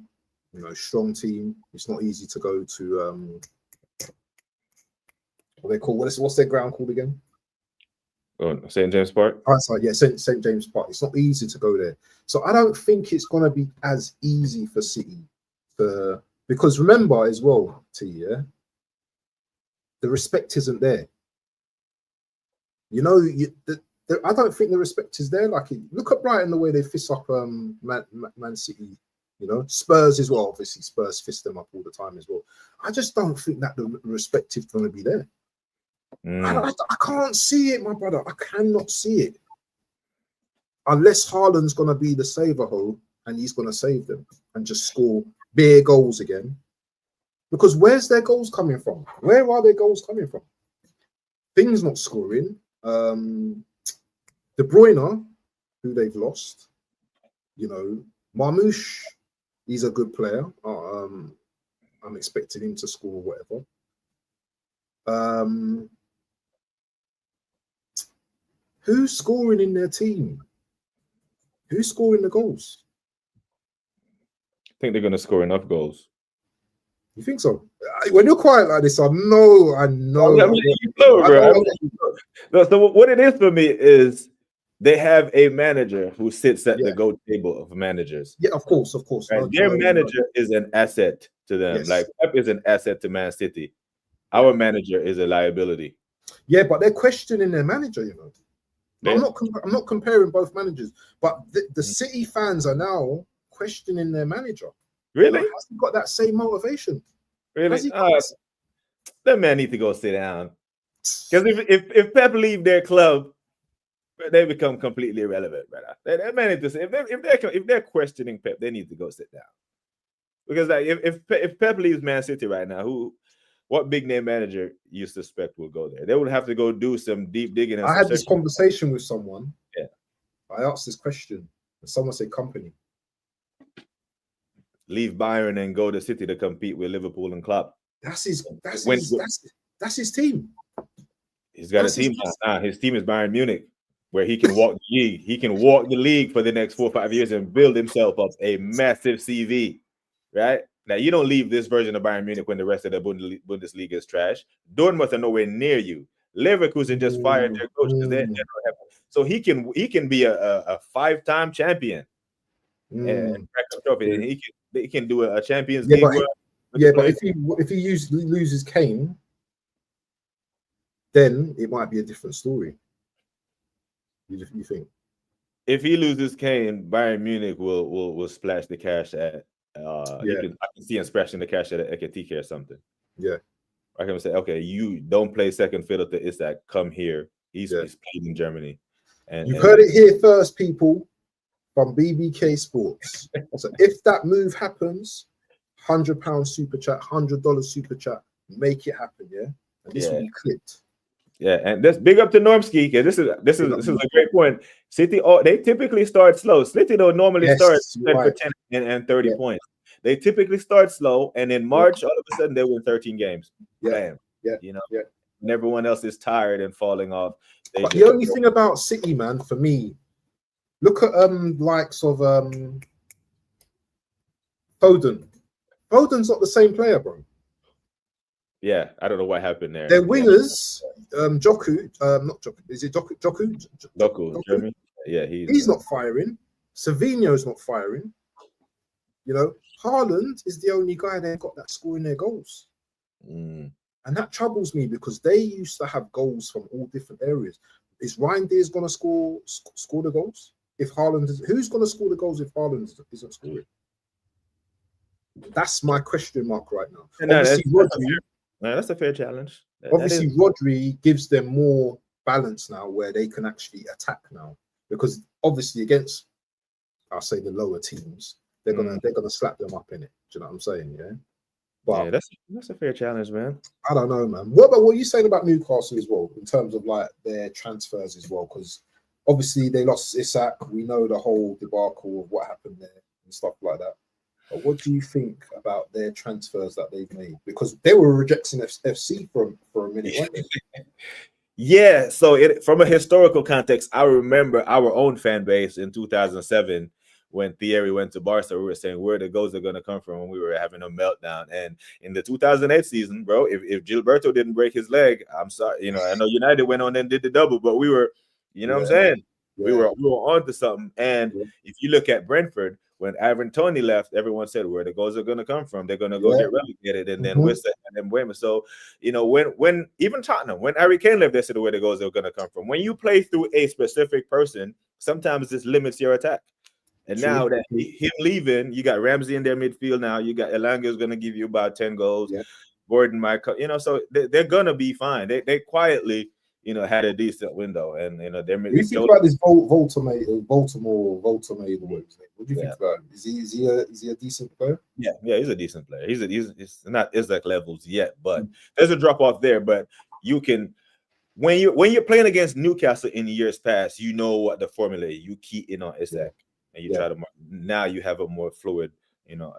you know, strong team. It's not easy to go to what they call what's their ground called again? Oh, St. James Park. Sorry, yeah, St. James Park. It's not easy to go there. So I don't think it's gonna be as easy for City because remember as well, the respect isn't there. You know, I don't think the respect is there. Like, look at Brighton, the way they fist up Man City. You know, Spurs as well. Obviously, Spurs fist them up all the time as well. I just don't think that the respect is going to be there. I can't see it, my brother. I cannot see it. Unless Haaland's going to be the saver-ho and he's going to save them and just score bare goals again. Because where's their goals coming from? Where are their goals coming from? Things not scoring. De Bruyne, who they've lost, you know, Marmoush, he's a good player. I'm expecting him to score whatever. Who's scoring in their team? Who's scoring the goals? I think they're going to score enough goals. You think so? When you're quiet like this, I know. I mean, you know, bro. So what it is for me is they have a manager who sits at the GOAT table of managers. Yeah, of course. Right? Their manager is an asset to them. Yes. Like Pep is an asset to Man City. Our manager is a liability. Yeah, but they're questioning their manager, you know. Yeah. I'm not comparing both managers, but the City fans are now questioning their manager. Really? Has he got that same motivation? Really? That man needs to go sit down. Because if Pep leave their club, they become completely irrelevant, brother. That man needs to say, if they're questioning Pep, they need to go sit down. Because like if Pep leaves Man City right now, what big name manager you suspect will go there? They would have to go do some deep digging. I had this conversation with someone. Yeah. I asked this question, and someone said company. Leave Bayern and go to City to compete with Liverpool and Klopp. That's his team. He's got a team now. His team is Bayern Munich, where he can walk the league. He can walk the league for the next 4 or 5 years and build himself up a massive CV. Right? Now, you don't leave this version of Bayern Munich when the rest of the Bundesliga is trash. Dortmund are nowhere near you. Leverkusen just fired their coach because they don't have. So he can be a 5-time champion and crack a trophy. And he can do a Champions League. But if he loses Kane, then it might be a different story. You think? If he loses Kane, Bayern Munich will splash the cash at. I can see him splashing the cash at Hincapie or something. Yeah, I can say, okay, you don't play second fiddle to Isak. Come here. He's played in Germany. And you've heard it here first, people, from BBK Sports. So if that move happens, £100 super chat, $100 super chat, make it happen, yeah. And this will be clipped. Yeah, and that's big up to Normski, because this is a great point. City, they typically start slow. City don't normally start 10 for 10 and 30 points. They typically start slow, and in March, all of a sudden, they win 13 games. Bam. You know, and everyone else is tired and falling off. But the only thing about City, man, for me, look at likes of Foden. Foden's not the same player, bro. Yeah, I don't know what happened there. Their wingers, Joku, not Joku. Is it Joku? Doku, Jeremy? Yeah, he's not firing. Savinho's not firing. You know, Haaland is the only guy that got that scoring their goals. And that troubles me because they used to have goals from all different areas. Is Ryan Deers going to score the goals? If Haaland is, who's going to score the goals if Haaland isn't scoring? That's my question mark right now. That's a fair challenge. Obviously, Rodri gives them more balance now, where they can actually attack now, because obviously against, I'll say, the lower teams, they're gonna slap them up in it. Do you know what I'm saying? Yeah. But that's a fair challenge, man. I don't know, man. What are you saying about Newcastle as well, in terms of like their transfers as well? Because obviously they lost Isak. We know the whole debacle of what happened there and stuff like that. But what do you think about their transfers that they've made? Because they were rejecting FC for a minute, weren't they? Yeah. So from a historical context, I remember our own fan base in 2007 when Thierry went to Barca, we were saying where the goals are going to come from when we were having a meltdown. And in the 2008 season, bro, if Gilberto didn't break his leg, I'm sorry. I know United went on and did the double, but we were, what I'm saying? We were on to something. And if you look at Brentford, when Ivan Toney left, everyone said where the goals are going to come from. They're going to go get relegated, and then West and then Weymouth. So, when even Tottenham, when Harry Kane left, they said where the goals are going to come from. When you play through a specific person, sometimes this limits your attack. And now that him leaving, you got Ramsey in their midfield now. You got Elanga is going to give you about 10 goals. Yeah. Gordon might, so they're going to be fine. They quietly, had a decent window, and they're. What do you think about this Baltimore? What do you think about him? Is he a decent player? Yeah, he's a decent player. He's not Isaac levels yet, but there's a drop off there. But you can, when you're playing against Newcastle in years past, you know what the formula is. You key in on Isaac, and you try to. Now you have a more fluid.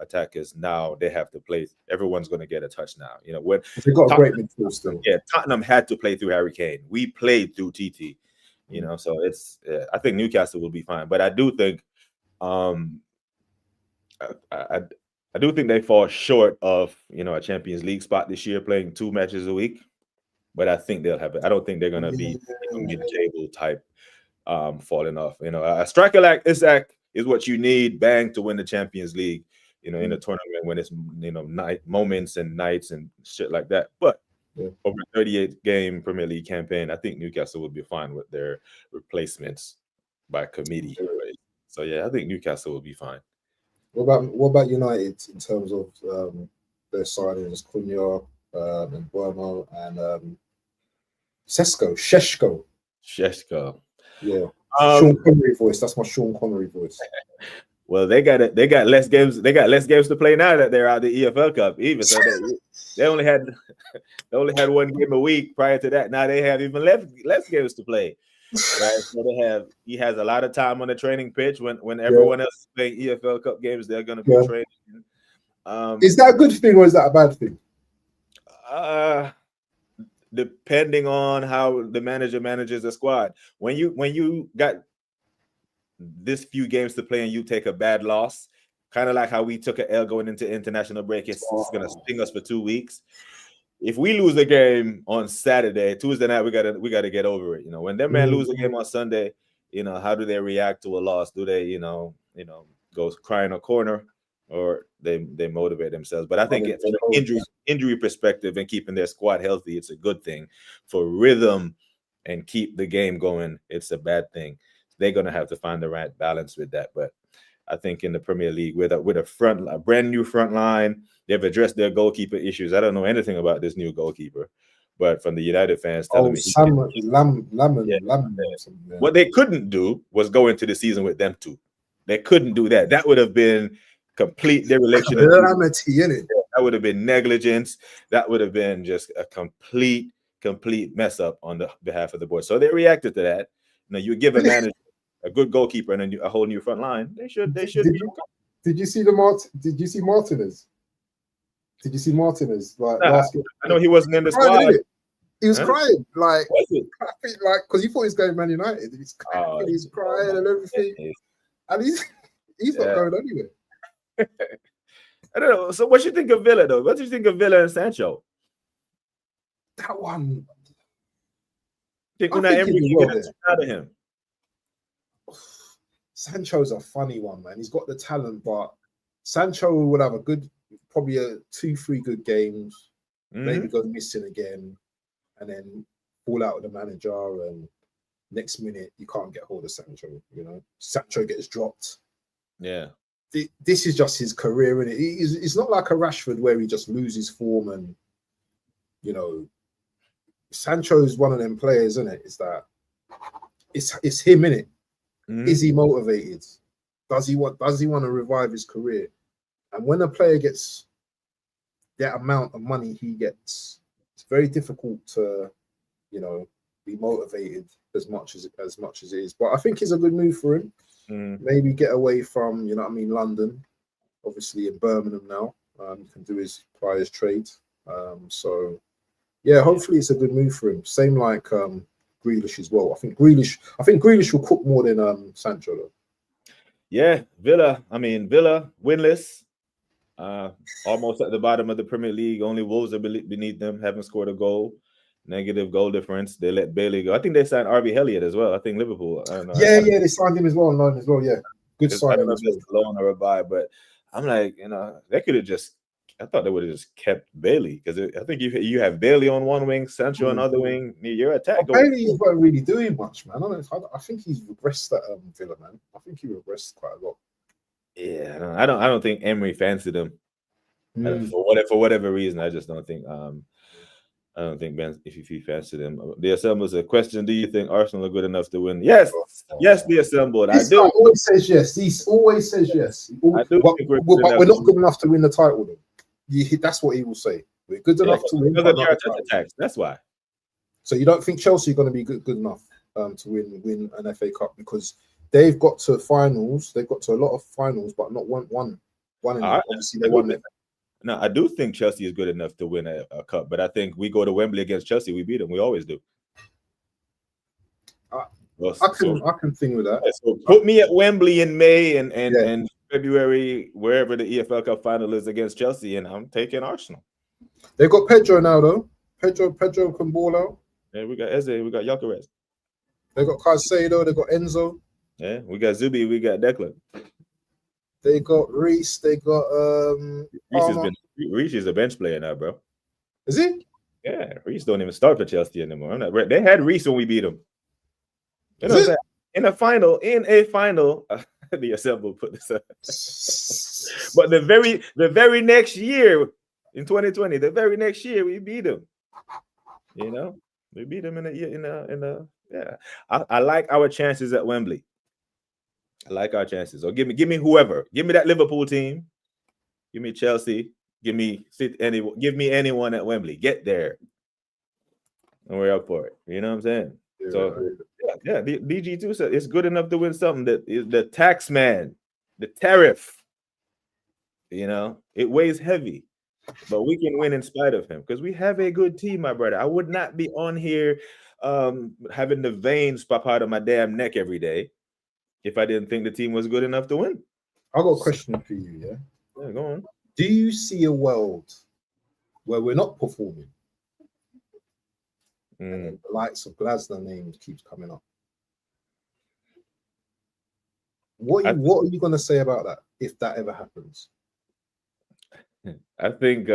Attackers now they have to play. Everyone's going to get a touch now. When they got a great midfield still. Yeah, Tottenham had to play through Harry Kane. We played through TT. So it's. I think Newcastle will be fine, but I do think, I do think they fall short of a Champions League spot this year, playing 2 matches a week. But I think they'll have it. I don't think they're going to be mid-table type, falling off. A striker like Isaac is what you need, bang, to win the Champions League, in a tournament when it's, night moments and nights and shit like that. But over a 38-game Premier League campaign, I think Newcastle will be fine with their replacements by committee. So, I think Newcastle will be fine. What about United in terms of their signings, Cunha and Buemo and Šeško? Yeah. Sean Connery voice. That's my Sean Connery voice. Well, they got less games. They got less games to play now that they're out of the EFL Cup. Even so, they only had 1 game a week prior to that. Now they have even less games to play. Right, so he has a lot of time on the training pitch when everyone else is playing EFL Cup games. They're going to be training. Is that a good thing or is that a bad thing? Depending on how the manager manages the squad. When you got this few games to play and you take a bad loss, kind of like how we took an L going into international break, it's going to sting us for 2 weeks. If we lose a game on Saturday, Tuesday night, we gotta get over it. When them man lose a game on Sunday, how do they react to a loss? Do they, go cry in a corner, or they motivate themselves? But I think from an injury perspective and keeping their squad healthy, it's a good thing. For rhythm and keep the game going, it's a bad thing. They're gonna have to find the right balance with that. But I think in the Premier League, with a brand new front line, they've addressed their goalkeeper issues. I don't know anything about this new goalkeeper, but from the United fans telling me, what they couldn't do was go into the season with them two. They couldn't do that. That would have been complete dereliction. That would have been negligence. That would have been just a complete mess up on the behalf of the board. So they reacted to that. You give a manager a good goalkeeper and a whole new front line. They should. Did you see Martinez? Did you see Martinez? Like, I know he wasn't in the squad. He was crying, because he thought he was going Man United. He's crying and everything, and he's not going anywhere. I don't know. So, what you think of Villa, though? What do you think of Villa and Sancho? That one. Think Unai Emery can get it out of him. Sancho's a funny one, man. He's got the talent, but Sancho would have probably 2-3 good games, maybe go missing again, and then fall out with the manager, and next minute you can't get hold of Sancho. Sancho gets dropped. Yeah, this is just his career, innit? It's not like a Rashford where he just loses form, and Sancho's one of them players, isn't it? It's that it's him, innit? Is he motivated? Does he want to revive his career? And when a player gets that amount of money he gets, it's very difficult to, be motivated as much as it is. But I think it's a good move for him. Maybe get away from, London, obviously in Birmingham now. He can do his trade. So yeah, hopefully it's a good move for him. Same like Grealish as well. I think Grealish will cook more than Sancho though. Yeah, Villa. I mean, Villa winless. Almost at the bottom of the Premier League. Only Wolves are beneath them, haven't scored a goal. Negative goal difference. They let Bailey go. I think they signed RB Elliott as well. I think Liverpool. I don't know. Yeah, they signed him as well on loan as well. Yeah, good I don't signing know as if it's a well. loan or a buy, but I'm like, they could have just. I thought they would have just kept Bailey because I think you have Bailey on one wing, Sancho on other wing. Your attack. Bailey wasn't really doing much, man. I think he's regressed at Villa, man. I think he regressed quite a lot. Yeah, I don't think Emery fancied him. For whatever reason. I just don't think. I don't think Ben, if he fancied him. The Assemble's a question: do you think Arsenal are good enough to win? Yes, yes, the Assembled. I do. Always says yes. He always says yes. I do but we're not good enough to win the title. Though. That's what he will say. We're good enough to win. But not the tax. That's why. So you don't think Chelsea are going to be good enough to win an FA Cup because they've got to finals. They've got to a lot of finals, but not one. Obviously, they won it. No, I do think Chelsea is good enough to win a cup, but I think we go to Wembley against Chelsea, we beat them. We always do. I can think with that. So put me at Wembley in May and February, wherever the EFL Cup final is against Chelsea, and I'm taking Arsenal. They've got Pedro now, though. Pedro can ball out. Yeah, we got Eze, we got Gyökeres. They got Caicedo, they got Enzo. Yeah, we got Zubi, we got Declan. They got Reece. They got Reece is a bench player now, bro. Is he? Yeah, Reece don't even start for Chelsea anymore. They had Reece when we beat them. You know what I'm saying? In a final, the Assemble put this up. But the very next year, in 2020, the very next year, we beat them. We beat them yeah. I like our chances at Wembley. I like our chances. Or give me whoever. Give me that Liverpool team. Give me Chelsea. Give me anyone at Wembley. Get there. And we're up for it. You know what I'm saying? Yeah, so yeah, DG2 said it's good enough to win something. That is the tax man, the tariff. It weighs heavy. But we can win in spite of him because we have a good team, my brother. I would not be on here having the veins pop out of my damn neck every day if I didn't think the team was good enough to win. I got a question for you, yeah? Yeah, go on. Do you see a world where we're not performing? And the likes of Glasner names keeps coming up. What are you going to say about that if that ever happens? I think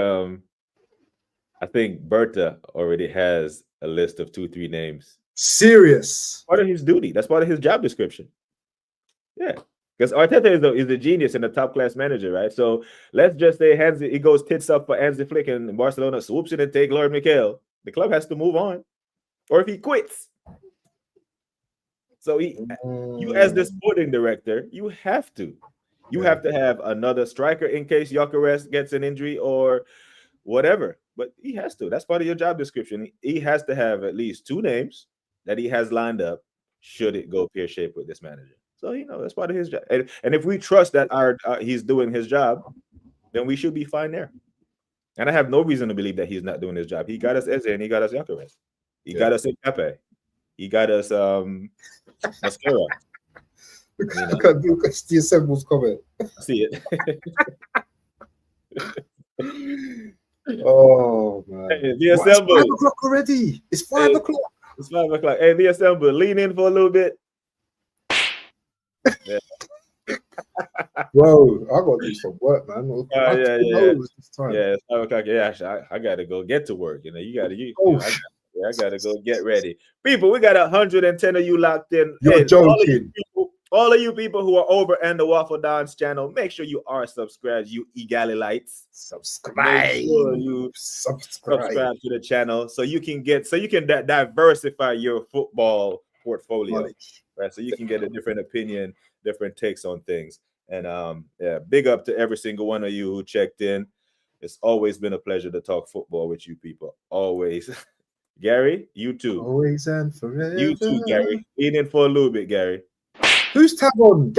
Berta already has a list of 2-3 names. Serious? Part of his duty. That's part of his job description. Yeah, because Arteta is a genius and a top class manager, right? So let's just say he goes tits up for Hansi Flick and Barcelona swoops it and take Lord Mikel. The club has to move on, or if he quits. So you as the sporting director, you have to. You have to have another striker in case Gyökeres gets an injury or whatever. But he has to. That's part of your job description. He has to have at least 2 names that he has lined up should it go pear-shaped with this manager. So, that's part of his job. And if we trust that he's doing his job, then we should be fine there. And I have no reason to believe that he's not doing his job. He got us Eze and he got us Gyökeres. He got us Hincapie. He got us Mascara. Look at the Assemble's comment. See it. Oh man! Hey, the Assemble. It's 5 o'clock already. It's 5 o'clock. It's 5 o'clock. Hey, the Assemble. Lean in for a little bit. Yeah. Bro, I got to do some work, man. Yeah. Yeah, it's 5 o'clock. Yeah, I gotta go get to work. I gotta go get ready. People, we got 110 of you locked in. You're joking. All of you people who are over and the Waffle Dance channel, make sure you are subscribed, you Egalilites. Subscribe. Make sure you subscribe to the channel so you can diversify your football portfolio. Right? So you can get a different opinion, different takes on things. And big up to every single one of you who checked in. It's always been a pleasure to talk football with you people. Always. Gary, you too. Always and forever. You too, Gary. Lean in for a little bit, Gary. Who's Tavon?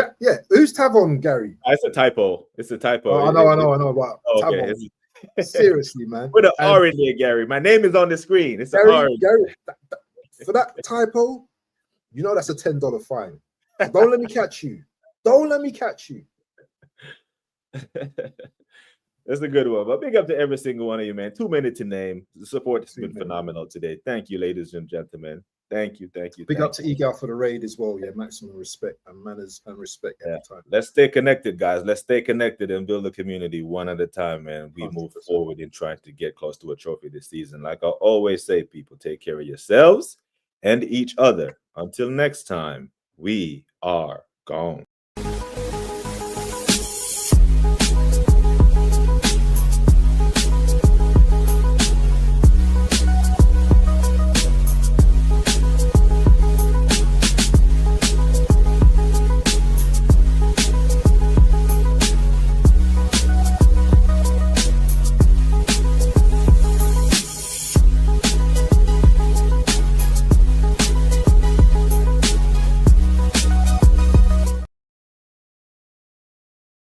Who's Tavon, Gary? It's a typo. It's a typo. Oh, I know. But okay. Seriously, man. Put an R in there, Gary. My name is on the screen. It's an R. Gary, for that typo, that's a $10 fine. Don't let me catch you. Don't let me catch you. That's a good one. But big up to every single one of you, man. 2 minutes to name. The support has been 2 minutes. phenomenal today. Thank you, ladies and gentlemen. Thank you. Big up to Egal for the raid as well. Yeah, maximum respect and manners and respect every time. Let's stay connected, guys. Let's stay connected and build a community one at a time, man. We 100%. Move forward in trying to get close to a trophy this season. Like I always say, people, take care of yourselves and each other. Until next time, we are gone.